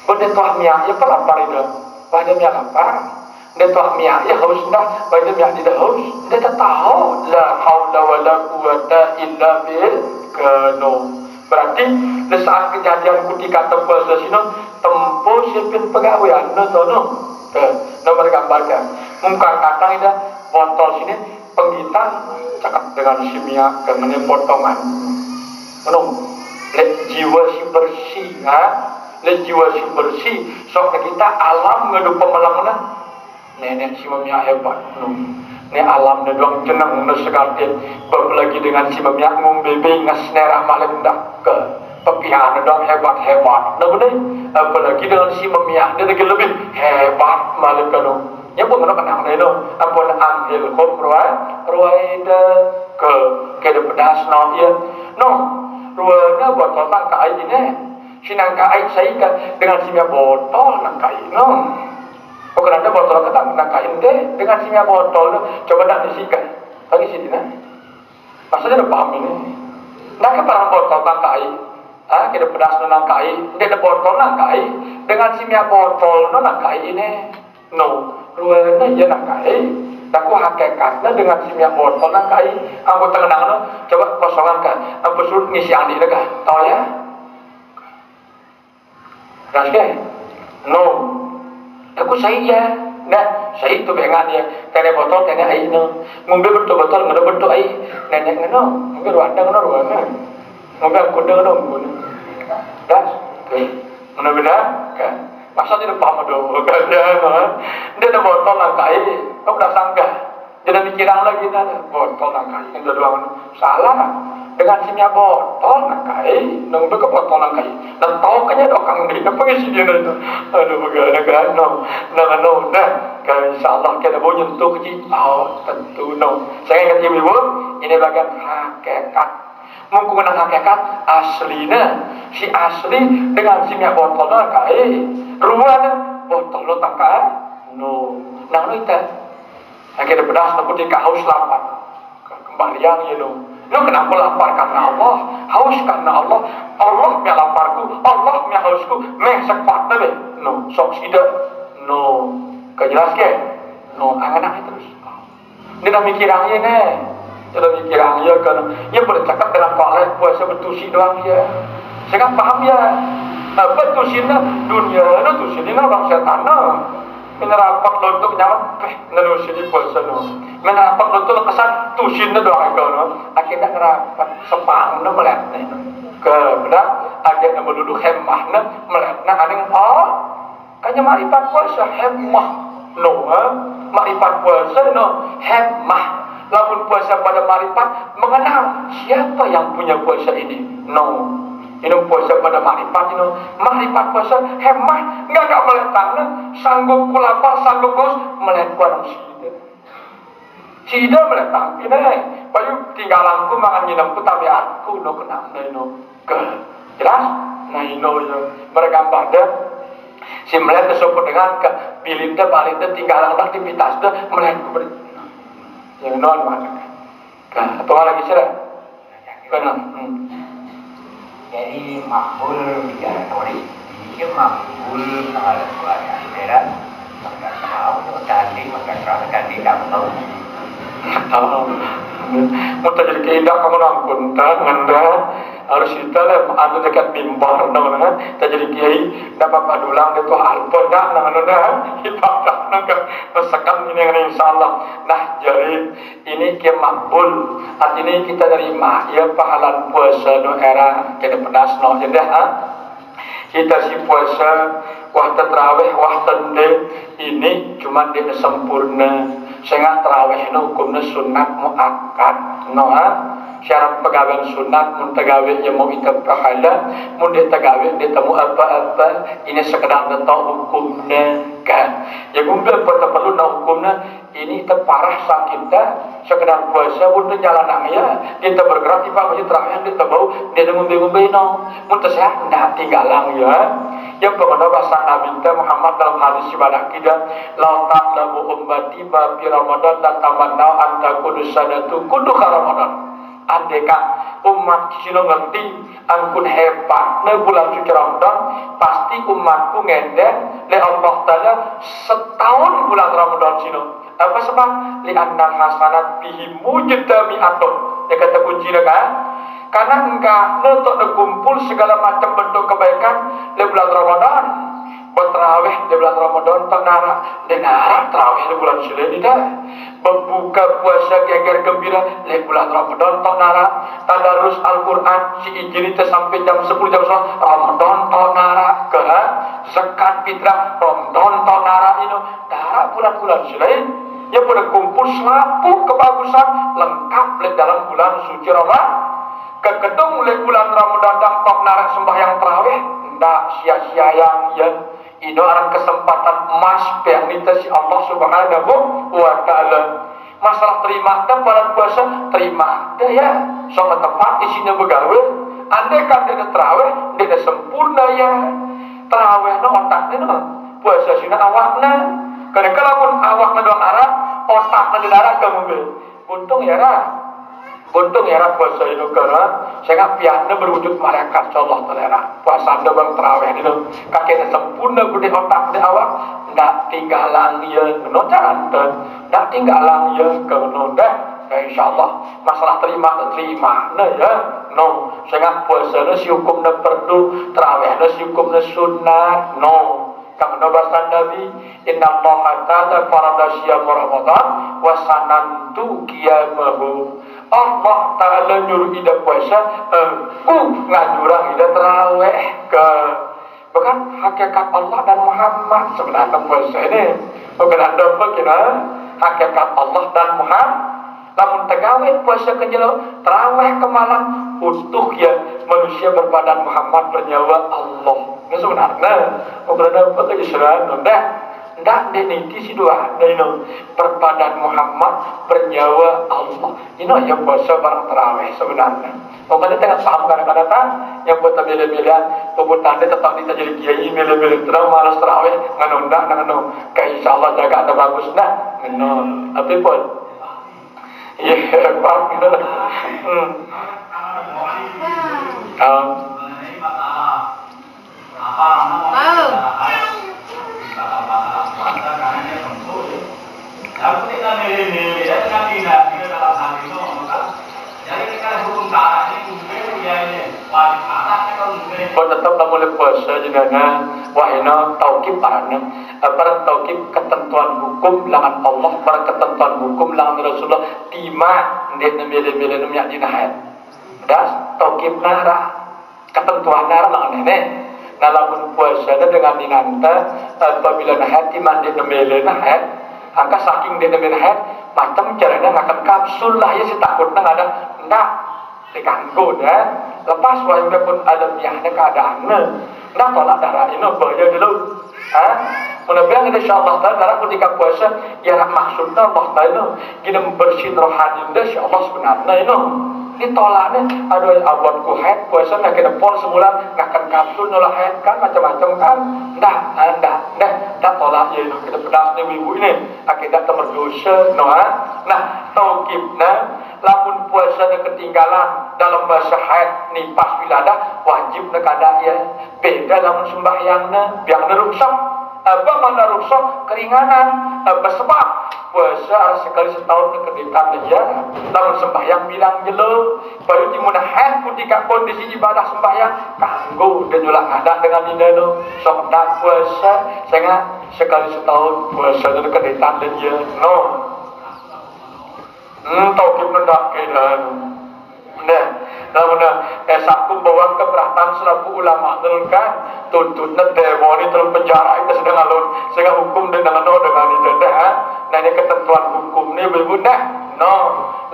benda tuah miyak ya pelapar itu pada miyak lapar, dia tuh miyak ya haus dah, pada miyak tidak haus, dia tak tahu la haula wala quwata illa billah. Berarti di saat kejadian ketika tempuh sini tempuh siapin pegawaian, no, nomor gambarkan, muka katang ini botol sini penggitan cakap dengan si miyak kemudian potongan, jiwa si bersih, jiwa si bersih sok kita alam ngadu pemelangna nenek si mamia hebat ne alam ne doang jeneng ne sekartin lagi dengan si mamia ngumbebe ngasnera malendak ke pepihan doang hebat ne bener apalagi dengan si mamia dia lagi lebih hebat malen kanu ya pun nó kenang deh no ampun ambil kom ruaida ke pedas no ya no ruaida botol tangkai ini sinang kai saya dengan simia botol nangkai no bukan ada botol ketang nangkai deh dengan simia botol no coba nak disikan lagi sini nah maksudnya udah paham ini nah keparang botol tangkai kita pedas no nangkai dia ada botol nangkai dengan simia botol no nangkai ini no ruaida ya nangkai aku hakikatnya dengan simia botol nangkai aku tengenang no coba kosongan kan aku suruh ngisi andi dah tahu ya rasanya no aku saya nah saya itu bengan ya tene botol tene air no ngombe betul-betul ngene betul air nenek no ngombe ruanda no ruanda ngombe aku dengar no das benar-benar kan masa tidak paham dong kan dia ada botol langkai kau udah sangka jangan mikirang lagi dah botol langkai yang doang salah dengan simia botol langkai nunggu ke botol langkai dan tahu kayaknya dokang di apa sih dia itu aduh bagaimana kan no nah kan insyaallah kita boleh nyentuh kecil tentu no saya ingat ibu ini bagian hakikat menggunakan hakikat aslinya si asli dengan simia botol langkai ruan botol lo tangkai no nah itu akhirnya pedas aku tidak haus lapar kembalian ya no lu kenapa lapar karena Allah haus karena Allah Allah yang laparku Allah yang hausku meh sepat deh no sok tidak no kejelas ke no angan-angan terus dia dah mikirangnya nih dia dah mikirangnya kan dia bercakap dengan kolek puasa bertusi doang ya saya kan paham ya bertusinya dunia itu tusinya orang setan menerapak untuk nyaman nerusin puasa menerapak untuk kesan tusin doang kau akhirnya ngerapat sepang melihat ke benar akhirnya berduduk hemah melihat aneh kayaknya marifat puasa hemah marifat puasa hemah lamun puasa pada marifat mengenal siapa yang punya puasa ini ini puasa pada marifat ini marifat puasa hemah enggak meletaknya sanggup kulapar sanggup bos meletakkan sida meletak ini bayu tinggalanku makan nyinamku tabiatku kenang ke jelas mereka pada si melihat tersebut dengan ke pilihnya baliknya tinggalan aktivitasnya melihat yang non mana atau lagi sih benar jadi makbul bicara teori ini makbul ada banyak daerah maka tahu ganti tak tahu mau terjadi keindah kamu nampun harus kita lah anu dekat mimbar terjadi kiai dapat padulang itu alpon kita sekan ini insyaallah nah jadi ini kia makbul artinya kita terima ya pahalan puasa era kita pedas jadi kita si puasa waktu terawih waktu ini cuma dia sempurna sehingga terawih itu hukumnya sunat muakkad syarat pegawai sunat mun tegawai yang mau kita pahala mun dia tegawai dia temu apa-apa ini sekedar tahu hukumnya kan ya kumpul perlu tahu hukumnya ini terparah sakitnya sekedar puasa untuk jalan ya kita bergerak di pagi terakhir kita bau dia ngombe-ngombe mun sehat ndak tinggalang ya yang pernah bahasa Nabi Muhammad dalam hadis ibadah kita la ta'lamu ummati ma fi ramadan dan tamanna an takunu sadatu kudu ramadan andeka umat sino ngerti angkun hebat bulan suci Ramadan pasti umatku ngedek le Allah Ta'ala setahun bulan Ramadan sino apa sebab li anna hasanat bihi mujtami'atun ya kata kuncinya kan karena enggak untuk kumpul segala macam bentuk kebaikan di bulan Ramadan berterawih di bulan Ramadan tak nara terawih di bulan Syawal tidak berbuka puasa geger gembira di bulan Ramadan tak nara tadarus Al-Quran si izin itu sampai jam 10 jam 11 Ramadan tak nara ke zakat fitrah Ramadan tak nara ini nara bulan-bulan Syawal yang pada kumpul selapu kebagusan lengkap di dalam bulan suci Ramadan keketung oleh bulan Ramadan dampak narak sembahyang tarawih ndak sia-sia yang Ini orang kesempatan emas yang si Allah Subhanahu wa Ta'ala. Masalah terima dan bulan puasa terima dah ya. Sama tempat isinya begawe. Andai kan dia terawih, dia sempurna ya. Terawih no otaknya no. Puasa sini awakna. Karena kalau awakna doang arah, otaknya di darat kamu. Untung ya lah. Untung ya puasa itu karena saya nggak piannya berwujud malaikat Allah Taala. Puasa anda bang terawih itu kakeknya sempurna budi otak di awak, ndak tinggalan ya menodan, ndak tinggalan ya kenodan. Insya Allah masalah terima nah ya, no. Saya nggak puasa si hukumnya perlu, terawih si hukumnya sunnah, no. Kama bahasa Nabi, Inna Allah Ta'ala farada siyam Ramadan wa sanantu qiyamahu. Allah Ta'ala nyuruh ida puasa, aku ngajurang ida terawih ke. Bukan hakikat Allah dan Muhammad sebenarnya puasa ini. Bukan anda begini hakikat Allah dan Muhammad. Namun tegawai puasa kenjelo terawih ke malam utuh ya manusia berbadan Muhammad bernyawa Allah. Ini sebenarnya bukan ada kejujuran, ndak deniti si dua, ini berbadan Muhammad bernyawa Allah. Ini yang puasa barang terawih sebenarnya. Pokoknya tengah paham kadang-kadang yang buat bila-bila kebutuhan tetap kita jadi kiai bila-bila terang malas terawih nganunda nganu. Kayak insya Allah jaga ada bagus dah. Nganu. Tapi pun iya, paham gitu. Lalu kita milih-milih dan tidak dalam hal itu, jadi kita hukum syarat ini mungkin ya ini wajib syaratnya kalau mungkin. Kau tetap tak boleh puasa jenana wahina taukib parana. Para taukib ketentuan hukum langan Allah, para ketentuan hukum langan Rasulullah. Tima dia milih-milih numyak dinahat. Das taukib nara ketentuan nara langan ini. Dalam puasa dengan dinanta apabila nahat iman dia milih nahat. Angka saking dia nahat macam caranya akan kapsul lah ya si takutnya nggak ada ndak diganggu dah. Lepas wajib pun ada biahnya keadaannya. Ndak tolak darah ini bahaya dulu. Mudah-mudahan insyaallah taala ketika puasa ya maksudnya Allah taala kita membersih rohani insyaallah sebenarnya ini. Ditolaknya aduh abadku haid puasa nak kena pol sebulan nak akan kapsul nolak haid kan macam-macam kan dah tolak ya itu kita pedas ni ibu ini akibat berdosa nah taukibna lamun puasa ketinggalan dalam bahasa haid nifas wiladah wajib nak ada ya beda lamun sembahyangna biang rusak apa mana rusak keringanan sebab puasa sekali setahun kedepan aja lamun sembahyang bilang jelo baru dimudahan ketika kondisi ibadah sembahyang kanggo dan juga ada dengan dinano sok dak puasa sehingga sekali setahun puasa dan kedepan aja no tahu ndak kedan nah namun saku bawa keberatan selaku ulama kan tuntutnya demoni terus penjara itu sedang alun sehingga hukum dengan itu nah ini ketentuan hukum ini berbunda no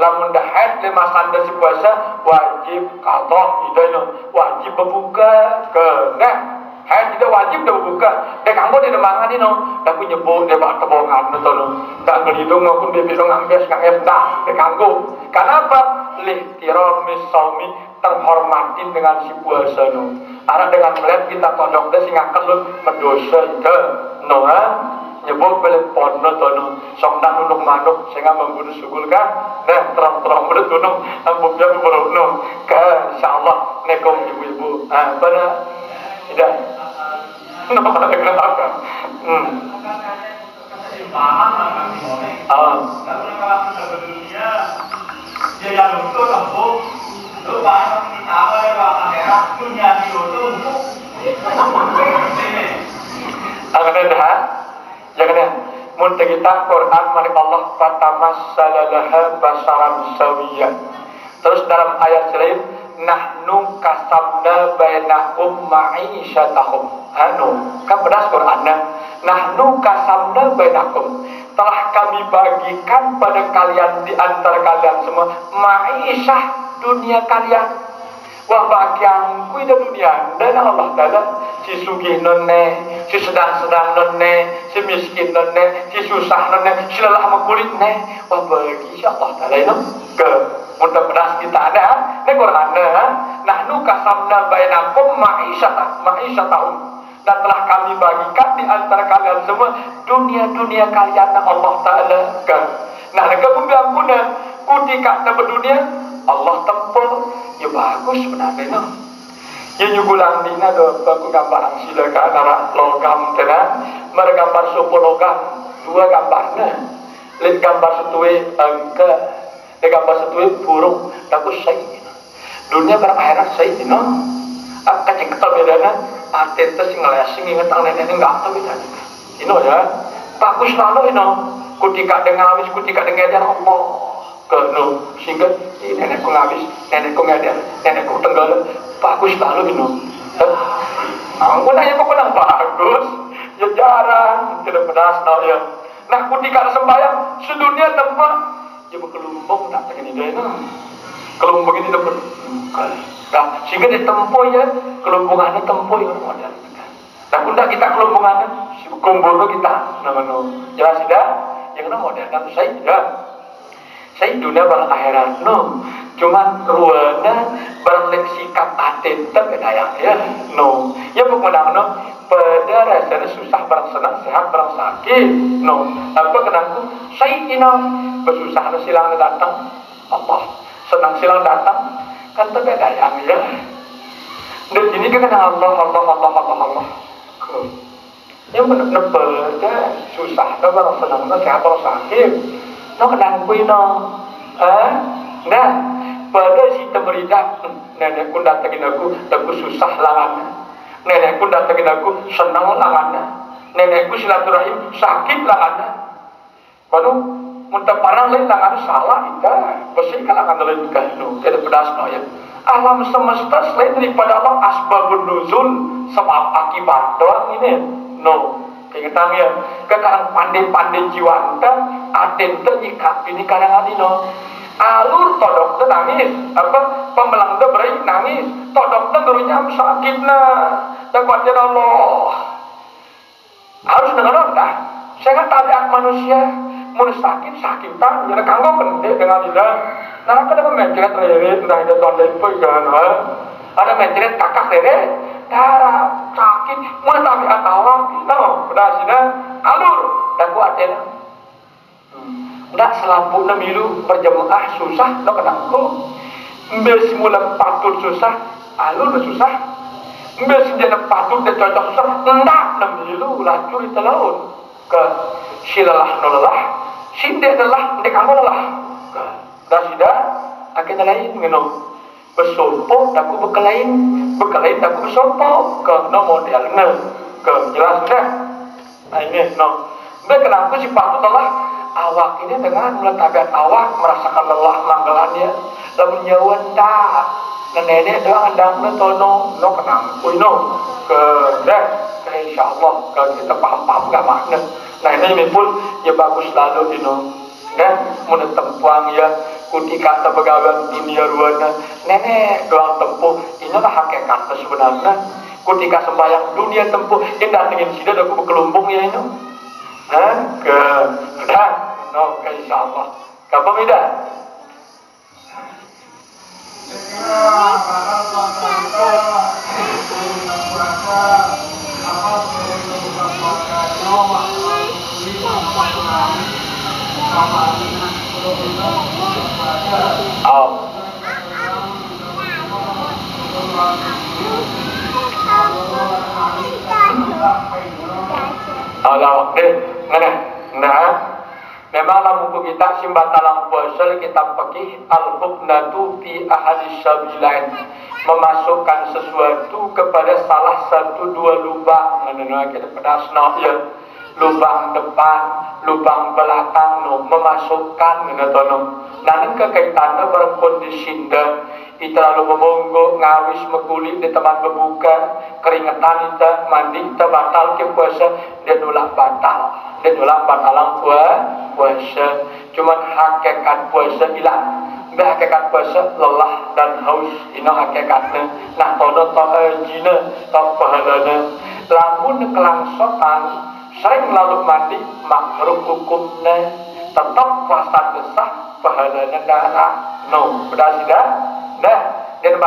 lamun dahat lima sanda si puasa wajib qadha itu wajib berbuka ke nah haid tidak wajib dah berbuka dek anggo di demangan ini dah ku nyebut dia bak kebongan betul dak ngelidung maupun bibir ngambias kang dah dek anggo kenapa lihtiromis saumi terhormatin dengan si puasa no. Arah dengan melihat kita todong deh sehingga kelut mendosa itu no nyebut beli pono tono songdak nunuk manuk sehingga membunuh sugul kan nah terang-terang belut nunuk ambuknya beberapa no ke insyaallah nekom ibu-ibu pada tidak no ada kenapa dia yang untuk lembut, lu banyak kita apa ya orang daerah punya di itu untuk akan ada, jangan mun kita Quran mari Allah fatamassalaha basaran sawiyyan. Terus dalam ayat lain nahnu kasabna bainahum ma'isyatahum. Kan pedas Qurannya. Nahnu kasabna bainakum. Telah kami bagikan pada kalian di antara kalian semua ma'isyah dunia kalian. Wah bagian kui di dunia dan Allah Ta'ala si sugih nonne, si sedang-sedang nonne, si miskin nonne, si susah nonne, si lelah mekulit nonne. Wah bagi Allah Ta'ala itu ke mudah-mudahan kita ada ini Quran nah nu kasamna bainakum ma'isyatahum dan telah kami bagikan di antara kalian semua dunia-dunia kalian Allah Ta'ala ke nah kemudian puna kutika berdunia Allah tempel ya bagus sebenarnya ya nyugulang dina do baku gambar silakan arah logam tenan mergambar suku logam dua gambarnya lihat gambar setue angka lihat gambar setue burung aku say dunia berakhirat say no akan cekal bedana atente sing ngelesing ngetang nenek enggak tahu bedana ini ya bagus lalu ini kutika dengan habis kutika dengan Allah ke no sehingga nenekku ngabis nenekku ngedel nenekku tenggelam bagus lalu ini aku nanya kok menang bagus ya jarang tidak pedas no ya nah kutika sembahyang sedunia tempat ya berkelumpung tak tegini deh no kelumpung ini dapat nah sehingga ditempuh ya kelumpungannya tempuh ya modal nah bunda kita kelumpungannya si kumpul kita namanya jelas tidak yang nama modal kan saya tidak saya dunia barang akhirat no cuman ruana barang sikap aten terbedayang ya no ya pemenang no pada rasanya susah barang senang sehat barang sakit no apa kenangku saya ino bersusah silang datang Allah senang silang datang kan terbedayang ya dan ini kita kenal Allah yang benar-benar susah barang senang sehat barang sakit nó đang quy nó nah pada si temeridak nenekku datangin aku susah langan nenekku datangin aku senang langan nenekku silaturahim sakit langan baru muntah parang lain langan salah itu pasti kalangan lain kan no tidak pedas no ya alam semesta selain daripada Allah asbabun nuzul sebab akibat doang ini no keingetan ya kekarang pandai-pandai jiwanta aten ternyikap ini kadang no alur todok nangis apa pembelang berai nangis todok gurunya sakit dan kuatnya Allah harus dengan dah saya kan tabiat manusia mun sakit sakitan jadi kanggo penting dengan dia nah kada mencret rere udah ada tolong pegan ada mencret kakak rere darah sakit mun tabiat awak no udah sida alur dan kuatnya ndak selampu milu berjemaah susah lo kenapa mbel semula patut susah alur susah mbel senjata patut dan cocok susah ndak milu lacur itu laut ke silalah nolalah sinde adalah ndek kamu lah ke dah sida akhirnya lain ngeno besopo daku bekelain daku besopo ke no modelnya ke jelas dah nah ini no mbel kenapa si patut adalah awak ini dengan meletakkan awak merasakan lelah manggalannya lamun nyawan dah nenek doang andang tono no kenang no ke dah ke insyaallah kalau kita paham gak makna nah ini pun ya bagus lalu dan menurut tempuang ya kutika pegawai dunia ruana nenek doang tempuh inilah hakikat sebenarnya kutika sembahyang dunia tempuh ini datengin sida aku berkelumpung ya ini ke dah no ke insyaallah kapan beda Allah nah memang buku kita simbatalang puasa kita pakai al-huknatu fi ahadis sabilain memasukkan sesuatu kepada salah satu dua lubang kita pedas ya lubang depan lubang belakang memasukkan nanti kekaitannya berkondisi itu lalu memonggok ngawis mekulit di tempat berbuka keringetan itu mandi itu batal ke puasa dia nolak batalang puasa cuman hakikat puasa hilang Nah hakikat puasa lelah dan haus ino hakikatnya. Nah tono jina to pahalana. Lamun kelangsotan sering lalu mandi makruh hukumnya tetap puasa desah pahalana darah. No, benar tidak? Nah, dan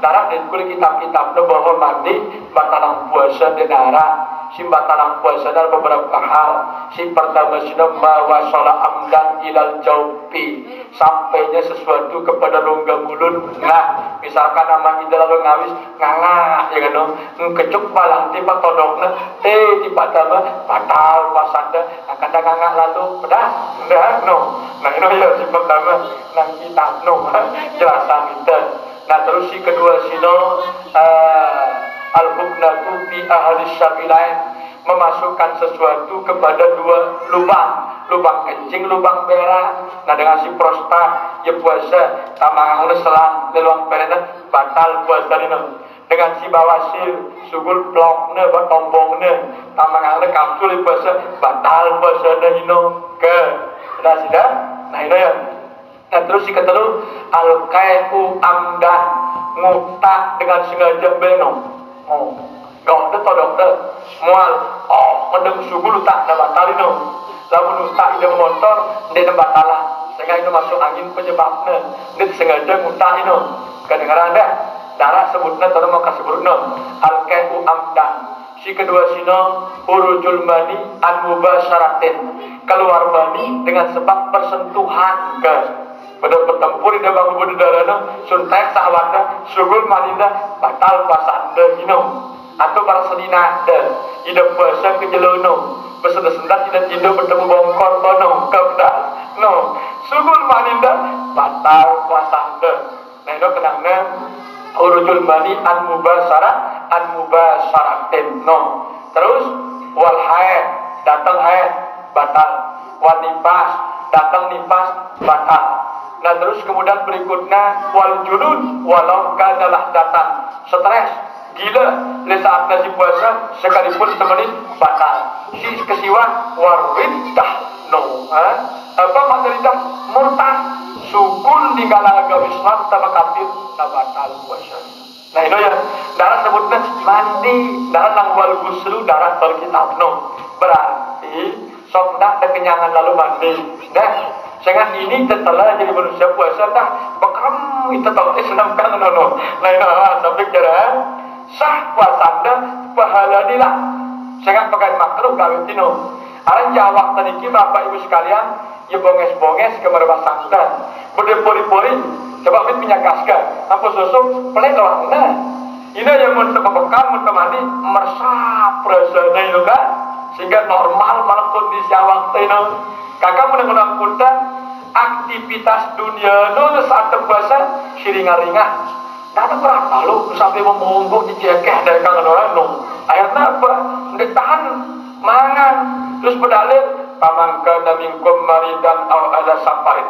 darah dan kulit kitab-kitab no bahwa mandi batalang puasa dan darah. Si batalang puasa dan beberapa hal. Si pertama sina bahwa sholat amdan ilal jaupi sampainya sesuatu kepada rongga mulut. Nah, misalkan nama kita lalu ngawis nganga ya kan no kecuk balang tiba todongna tiba tama batal pasanda akan nganga lalu pedas no. Nah ini ya si pertama nang kitab no jelasan kita. Nah terus si kedua sino al-huknatu fi ahli syafi'in memasukkan sesuatu kepada dua lubang kencing, lubang berak. Nah dengan si prostat ya puasa tamang selang leluang perena batal puasa ini. Dengan si bawasir sugul blokne batombongne tamang kapsul puasa batal puasa ini ke sudah. Nah ini ya. Nah terus si ketelu al-kaifu amdan ngutak dengan sengaja beno. Gak ada dokter mual mendeng sugul tak ada batal itu. Lalu tak ada motor dia batalah sehingga itu masuk angin penyebabnya. Dia sengaja ngutak itu. Kedengaran dah darah sebutnya tadi mau kasih sebutnya al-kaifu amdan. Si kedua sino urujul mani an-mubasyaratin keluar mani dengan sebab persentuhan ke pada bertempur di dalam kubur darahnya suntek sahabatnya sugul manina batal pasanda hino atau para selina ida puasa kejelono besendat tidak tidur bertemu bongkor tono kebedak no sugul manina batal pasanda. Nah itu kenangnya urujul mani an mubasyaratin no. Terus wal haid datang haid batal, wal nifas datang nifas batal. Nah terus kemudian berikutnya wal junun walau kanalah datang stres gila le saat nasi puasa sekalipun semenit batal. Si kesiwa wariddah no apa maksudnya murtad sukun di kalangan agama Islam sama kafir tak batal puasa. Nah itu ya darah sebutnya mandi darah nang wal guslu darah berkitab no berarti sok dah ada kenyangan lalu mandi dah. Sehingga ini setelah jadi manusia puasa dah bekam itu tahu Islam kan no. Nah itu sampai kira sah puasanda pahala nila. Sehingga pakai makruh kawin tino. Aran jawab tadi bapak ibu sekalian ya bonges-bonges ke mereka sangda. Berdepori-pori coba fit menyagaskan. Apa susu pelik lah. Nah ini yang mau bekam mau mandi meresap rasanya itu kan. Sehingga normal malah kondisi awak tino. Kakak mendengar punten aktivitas dunia nu saat puasa siringa-ringa. Dah ada berapa lu sampai memonggok di jekeh dari kangen orang nu. Akhirnya apa? Nggak tahan mangan. Terus berdalil pamangka namingkum maridan aw ada safarin.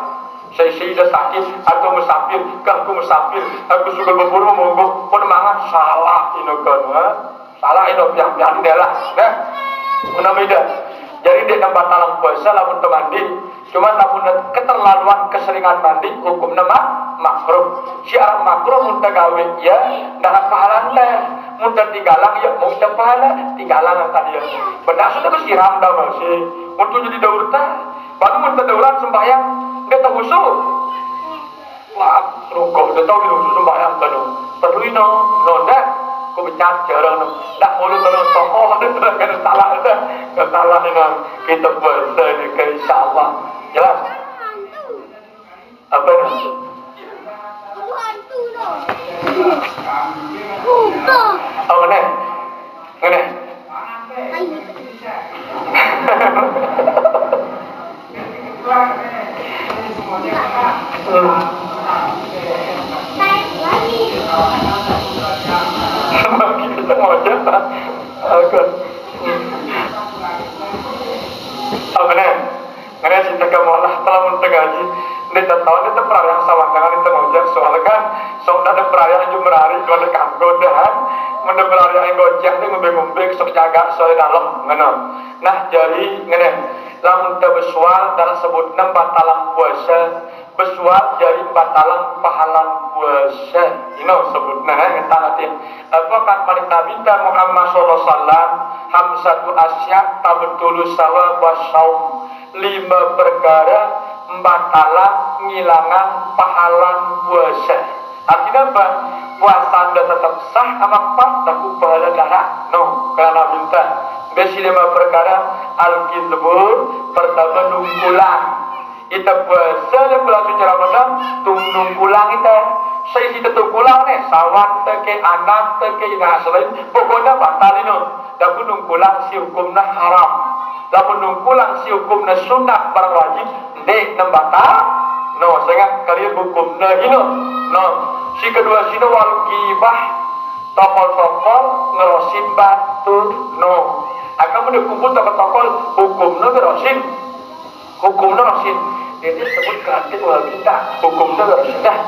Saya sudah sakit atau musafir, aku musafir, aku suka berburu memonggok pun mangan salah ino kan. Salah ino piang-piang delah. Nah, mudah-mudahan jadi dia nampak dalam puasa lamun mandi cuma namun keterlaluan keseringan mandi hukum nama makruh syiar makruh muntah gawe ya dah pahala teh muntah tinggalang ya muntah pahala tinggalang tadi ya benar sudah bersiram dah masih untuk jadi daur teh baru muntah dauran sembahyang dia tak usul wah rukuk dia tahu dia usul sembahyang kan perlu ino dah aku bicara jarang tak boleh terus tokoh kan salah kesalahan dengan kita puasa ini insyaallah jelas apa ini apa nih ini kita ngojek agak apa nih karena cinta kamu Allah telah mentegaji ini tahun itu perayaan sawangangan itu ngojek soalnya kan soalnya ada perayaan jumrari kalau ada kanggo dah mendebrari aing gojek ni ngombe-ngombe sok jaga soal dalem ngono. Nah jadi ngene lamun teu besual dalam sebutna batalang puasa besual jadi batalang pahalan puasa ino sebutna eta nanti apa kan malik Nabi Muhammad sallallahu alaihi wasallam hamsatu asya tabtulu sawa wasaum 5 perkara batalang ngilangan pahalan puasa. Artinya apa? Puasa anda tetap sah apa tapi pahala darah no karena minta besi 5 perkara al-kidbur pertama nungkulang kita puasa dan bulan suci Ramadan nungkulang kita saya kita tungkulang nih sawat ke anak ke selain pokoknya batal ini tapi nungkulang si hukumnya haram tapi nungkulang si hukumnya sunnah barang wajib dek batal no sehingga kalian hukumnya ini no si kedua sini wal gibah tokol-tokol ngerosin batu no akan mendukung tokol-tokol hukumnya ngerosin jadi sebut kreatif wal kita hukumnya ngerosin dah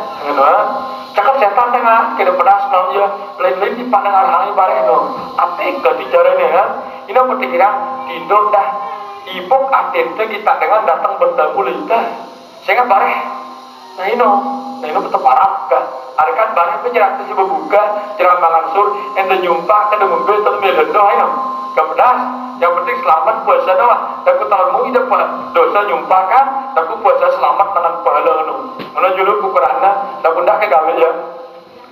cakap setan tengah kena pedas no ya lain-lain di pandangan hal bareng no apa yang bicaranya ya ini pertikiran tidur dah ibuk akhirnya kita dengan datang bertemu lita sehingga bareng nah ini betul parah kan ada kan bareng penjerak si berbuka jerak mangansur ente nyumpah kena ngombe termilih doh ini gak pedas yang penting selamat puasa doang takut tahunmu hidup dosa nyumpah kan takut puasa selamat dengan pahala mana julu kukurana takut ndak kegamil ya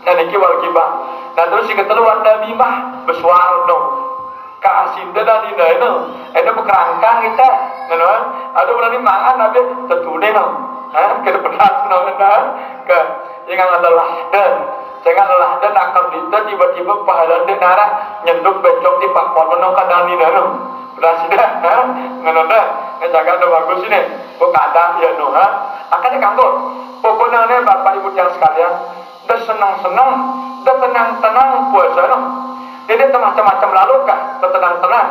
nah niki wal gibah nah terus si keteluan namimah bersuara dong kaasinda dan ini ada berkerangkang kita ada bulan ini makan tapi tertune kita pedas ke jangan lelah jangan lelah dan akan kita tiba-tiba pahala dan darah nyenduk becok di pakpon menong kadang ini udah sudah ngenoda jaga ada bagus ini kadang ya akan dikanggur pokoknya bapak ibu yang sekalian udah senang-senang udah tenang-tenang puasa jadi macam-macam lalu kah tenang-tenang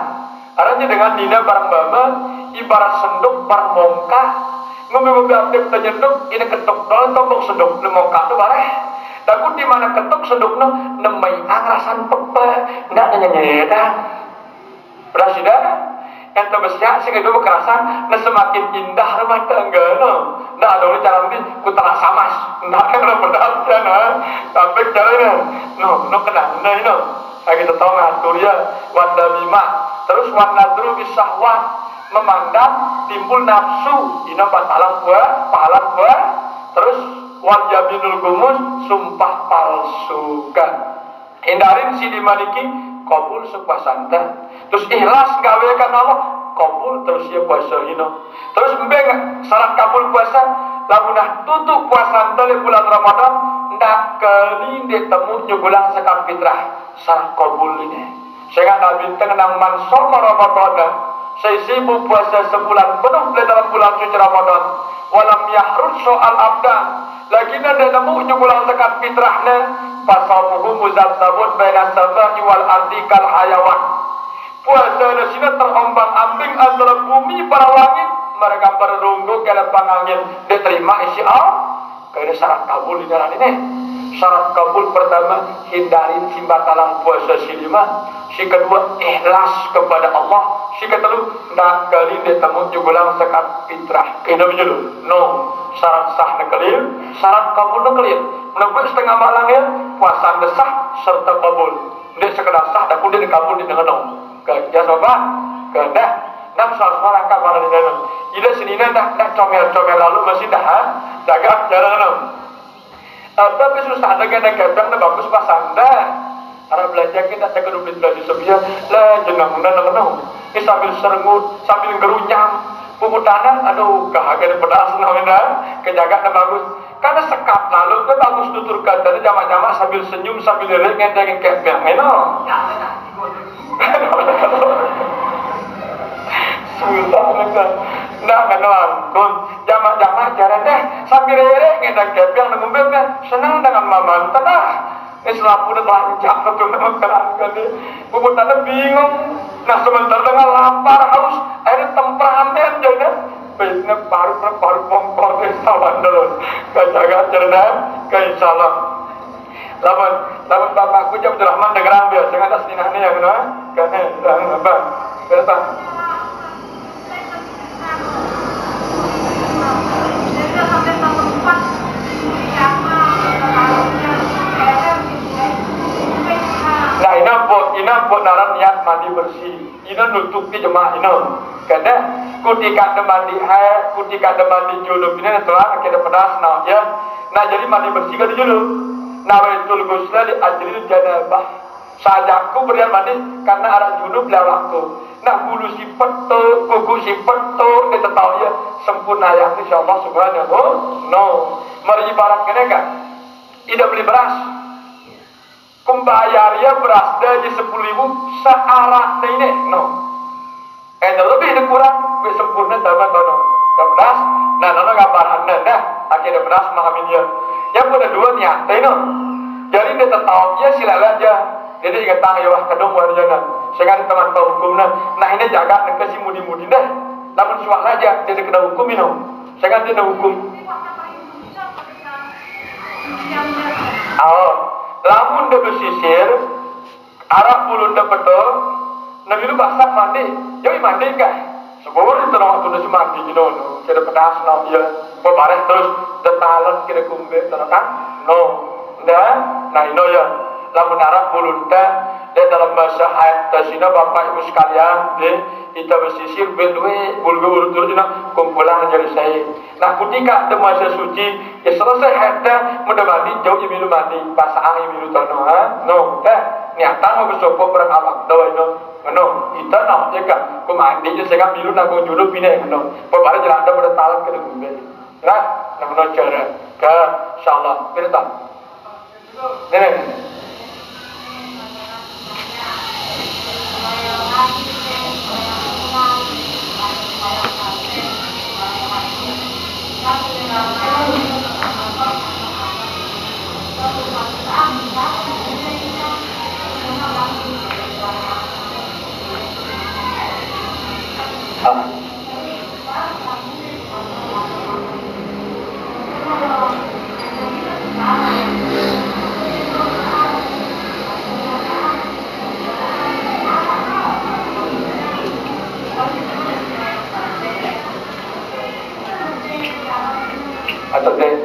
artinya dengan dina barang bama ibarat senduk barang mongka ngombe-ngombe aktif terjenduk ini ketuk doang tombok senduk mongka tu bareh takut di mana ketuk senduk nemai rasan pepe ndak nyeda berasida yang terbesar sehingga itu kerasan semakin indah rumah tangga ndak ada orang cara ini ku telah samas ndak kan benar sampai caranya kenal kita tahu ngatur ya wanda bima terus wanda dulu bisahwat memandang timbul nafsu ina batalang pahala buah terus wal yaminul gumus sumpah palsu kan hindarin si dimaliki kabul sepuasanta terus ikhlas gawe kan Allah kabul terus ya puasa terus mbeng syarat kabul puasa lamunah tutup puasa tali bulan Ramadan ndak kali ditemu nyugulang sekam fitrah syarat kabul ini sehingga Nabi tenang man soma Ramadan saya sibuk puasa sebulan penuh dalam bulan suci Ramadan walam yahrud soal abdan lagi ada nemu nyugulang sekam fitrahnya pasamuhu muzabzabun baina samai wal ardi kal hayawan puasa di sini terombang-ambing antara bumi para langit mereka berunggu ke depan angin diterima isi Allah karena syarat kabul di jalan ini syarat kabul pertama hindarin simbatalang puasa si 5 si kedua ikhlas kepada Allah si kedua nak kali ditemu jugulang sekat fitrah kena dulu syarat sah nekelil syarat kabul nekelil menunggu setengah malangnya puasa desah serta kabul dia sekedar sah dan kemudian kabul di dengan ya sobat kedah dan soal langkah mana di dalam ila senina dah comel-comel lalu masih dah jaga jalan tapi susah ada kadang-kadang bagus pasanda karena belajar kita tak kudu belajar sebia lah jenang ini sambil serengut sambil gerunyam puputanan aduh kahaga pedas namanya kejaga bagus karena sekap lalu itu bagus tuturkan dari jamaah-jamaah sambil senyum sambil lirik ngedengin kebang Sultan nah menon kun jamaah-jamaah jalan deh sambil lirik ngedeng kebang nunggu senang dengan maman tenang Islam pun lanjak betul mengkerangkan dia puputanan bingung nah sebentar dengan lapar haus akhirnya temperamen jadi baiknya baru bongkor ke sawan dulu kejaga cerdas ke insyaallah lamun bapakku Abdul Rahman dengar ambil sing atas ninane ya ngono kan apa berapa nah ina buat naran niat mandi bersih ina nutup di jemaah ina karena ketika ada mandi haid ketika ada mandi junub ini telah kita pedas nah ya nah jadi mandi bersih kan junub nawaitul ghusla li ajril janabah sajaku berian mandi karena arah junub lah waktu nah bulu si peto kuku si peto kita tahu ya sempurna yang insyaallah subhanahu no mari ibarat kene kan tidak beli beras kumbayarnya beras dari 10.000 searah ini no lebih ada kurang lebih sempurna teman no beras nah nono gambaran dah akhirnya beras mahamilnya yang punya dua niat no jadi dia tahu ya silalah aja jadi ingat tang ya kadung warjana sehingga teman tahu hukumnya nah ini jaga nak kasih mudi-mudi dah lamun suah aja dia kena hukum ini sehingga dia hukum lamun dia bersisir arah bulu dia betul nabi lu basah mandi jadi mandi kan sebelum itu waktu dia mandi gitu kira pedas no dia berbaris terus detalan kira kumbe kan no nah ini ya lamun arah bulu dia dalam bahasa haid tasina bapak ibu sekalian kita bersisir bedwe bulu urut kumpulan jadi saya nah ketika ada masa suci ya selesai haidnya mudah mandi jauh imilu mandi bahasa angin imilu tono no niatan mau bersopo berang awak doa itu no kita no jika ku mandi je sehingga milu nago julu pindah no pembara jalan ada pada talam ke kumbe nah namun cara ke insyaallah kita nenek atau deh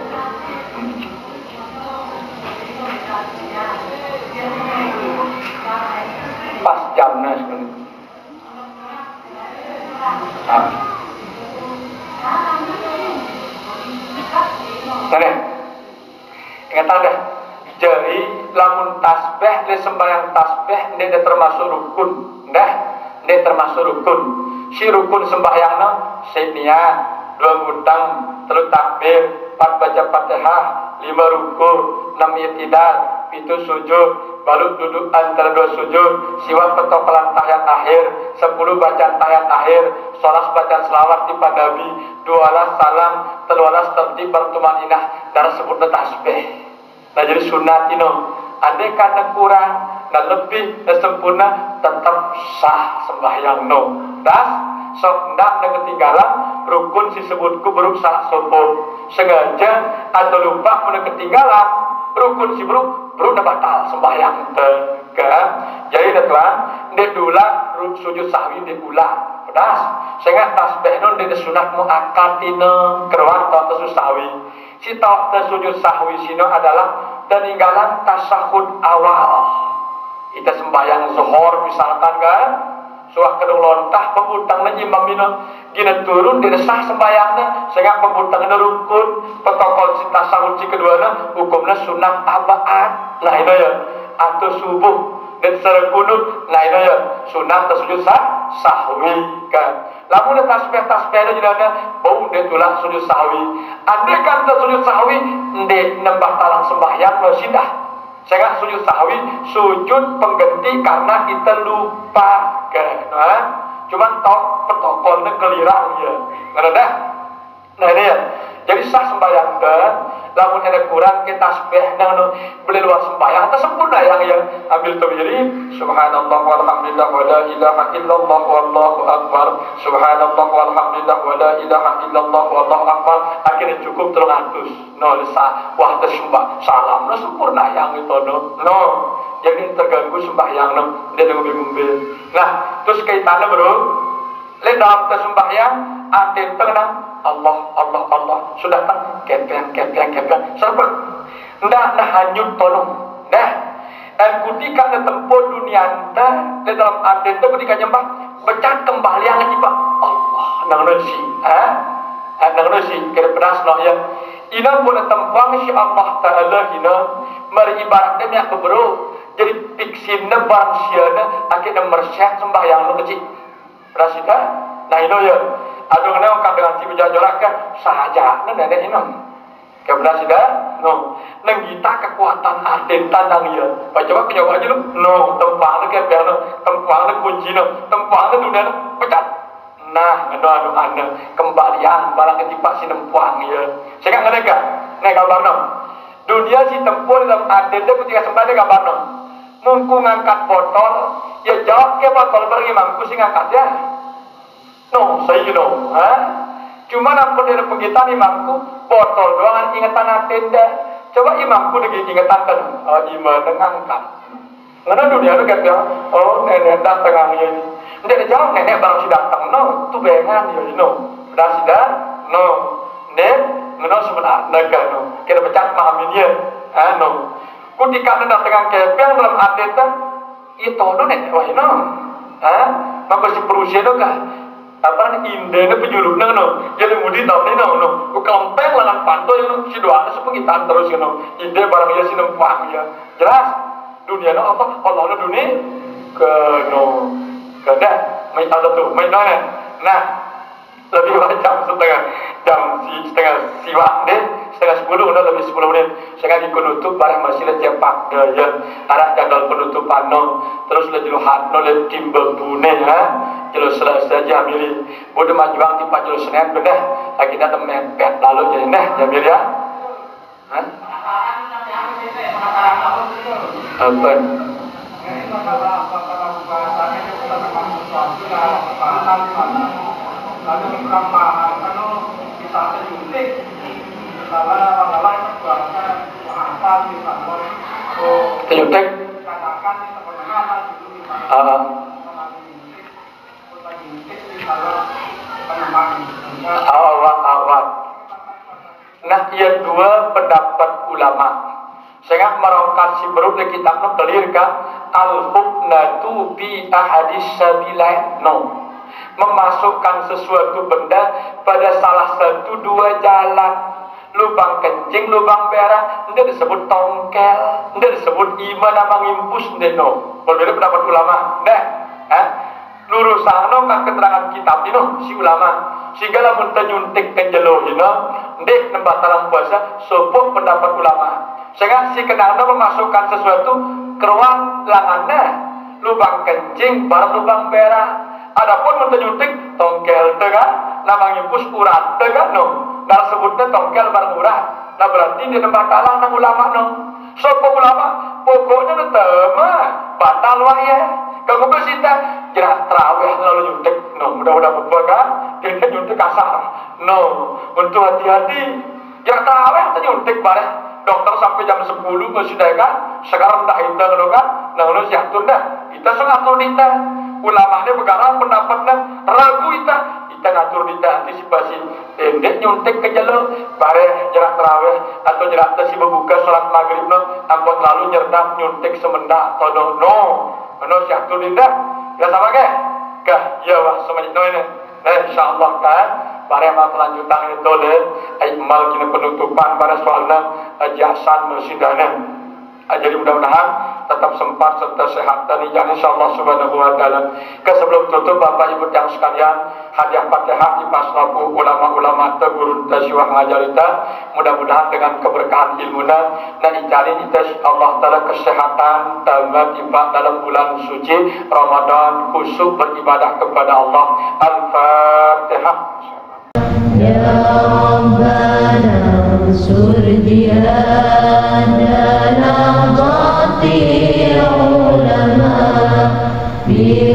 pas jamnya sekali Nenek ingatan deh jadi lamun tasbih di sembahyang tasbih ini termasuk rukun ini termasuk rukun si rukun sembahyangnya niat 2 ngundang 3 takbir 4 baca Fatihah 5 ruku 6 i'tidal 7 sujud baru duduk antara 2 sujud siwak petokelan tahiyat akhir 10 bacaan tahiyat akhir 11 bacaan selawat di Nabi 12 salam 13 tertib bertumaninah dan sebutnya tasbih nah jadi sunat ini andai karena kurang dan lebih dan sempurna tetap sah sembahyang no das sok ndak ada ketinggalan rukun disebutku beruk salah sopo sengaja atau lupa mana ketinggalan rukun si beruk udah batal sembahyang kan jadi tuan dia dula sujud sahwi dia ulang pedas sehingga tasbih non dia sunat muakkad dina keruan atau sujud sahwi si sujud sahwi sino adalah peninggalan tasahud awal kita sembahyang zuhur misalkan kan suah kedung lontah pembutang lagi imam bina gina turun di resah sembayangnya sehingga pembutang ini rukun protokol si tasawuf si keduanya hukumnya sunat abaan nah itu ya atau subuh dan serekunut nah itu ya sunat tersujud sahwi kan lalu ada tasbih itu jadinya bau dia tulang sujud sahwi andai kan tersujud sahwi dia nambah talang sembahyang lo sindah sehingga sujud sahwi sujud pengganti karena kita lupa kan cuman tok protokolnya kelirang ya karena dah Nah ini ya, jadi sah sembahyang dan lamun ada kurang kita tasbih nang beli luar sembahyang tersempurna yang ambil tawiri subhanallah walhamdulillah wa la ilaha illallah wallahu akbar subhanallah walhamdulillah wa la ilaha illallah wallahu akbar akhirnya cukup 300 no sah wah tersembah salam no sempurna yang itu no jadi terganggu sembahyang no dia ngombe-ngombe. Nah terus kaitannya bro le dalam sembahyang anten tenang Allah sudah kan kepeng serba ndak hanyut tolong dah ketika ada tempuh dunia anda di dalam anda itu ketika nyembah pecat kembali yang jiwa Allah nang nasi nang nasi kira pedas no ya ina pun tempang si Allah Taala ina meribaratkan yang bro jadi piksinna barsiana akhirnya mersyah sembahyang no kecil rasida nah itu ya aduh kena orang dengan si berjajorakan sahaja nenek ini kebenar sudah no nenggita kekuatan arden tandang ya coba nyoba aja lu no tempang ke piano tempang kunci no tempang dunia pecat nah anu anda kembalian barang ketipak si nempuang ya saya nggak nega gambar no dunia si tempur dalam arden itu ketika sembahnya gambar no mungku ngangkat botol ya jawab ke botol pergi mampu sih ngangkat ya no, saya no, cuma nampun dari pengitan imamku botol doang ingatan tenda. Coba imamku lagi ingatan kan, imam ngangkat. Karena dunia itu kata, oh nenek datang ini. Nenek jawab nenek baru si datang, no, tu bengan ya, no, dah sudah, no, no sebenarnya kan, no, kita pecat mahaminnya, no. Ketika nenek datang kepeng dalam atletan, itu no nenek wah no, maka si perusia itu kan. Apa indahnya penjuluk no jadi mudi tahu nih no kelempeng lengan pantai no si doa sepengitan terus no ide barang ya si nempang ya jelas dunia no apa Allah no dunia ke no kada main ada tuh main nah lebih macam setengah siwak deh setengah 10 udah lebih 10 menit saya ikut nutup barang masih cepak ya arah jadwal penutupan no terus le jeluhat no le timbel bune ya jelas selesai jamili bodoh majuang tipe jelas Senin bedah lagi datang mepet lalu jadi nah jamil ya apa lalu pertambahan kalau kita terjuntik lalu bahasa bahasa misalnya terjuntik katakan sebenarnya dulu awal. Nah, ia dua pendapat ulama. Saya merongkat si beruk di kitab no kelirkan al-huknatu bi ahadis sabilain no. Memasukkan sesuatu benda pada salah satu dua jalan, lubang kencing, lubang berak, tidak disebut tongkel, tidak disebut iman nama ngimpus, no. Berbeda pendapat ulama, dah, lurusan no kan keterangan kitab ini si ulama, sehingga lamun nyuntik kenjelo ini, dek nembak talang puasa, sopok pendapat ulama. Sehingga si kenal memasukkan sesuatu ke ruang langannya, lubang kencing, barang lubang berak. Adapun menunjuk tongkel tegan, nama ngimpus urat tegan no. Dar sebutnya tongkel barang urat. Nah berarti di tempat talang nang ulama no. So ulama pokoknya netema batal waya. Kamu bersita kira terawih lalu nyuntik no. Mudah-mudahan berbakat kita nyuntik kasar. No, untuk hati-hati. Ya terawih nyuntik bareng. Dokter sampai jam 10 masih kan. Sekarang tak hitung kan. Nah lu siap dah. Kita sengatur kita. Ulamanya bergarang pendapatnya ragu kita ngatur kita antisipasi pendek nyuntik ke jalur bare jarak terawih atau jarak tesi berbuka sholat maghrib no angkot lalu nyerdam nyuntik semendak tono no syaktur dinda ya sama ke ya wah semenit no ini insyaallah kan bare amal kelanjutan itu deh imal kini penutupan pada soalnya jasan mesidana jadi mudah-mudahan tetap sempat serta sehat dan ijazah insyaallah subhanahu wa ta'ala. Sebelum tutup Bapak Ibu yang sekalian, hadiah Fatihah dipasraku ulama-ulama tegurun tasyuah ngajarita. Mudah-mudahan dengan keberkahan ilmuna dan ijazah Allah taala kesehatan tamat ibadah dalam bulan suci Ramadan, khusyuk beribadah kepada Allah. Al-Fatihah. Ya Rabbana ansur jihadana qati ulama bi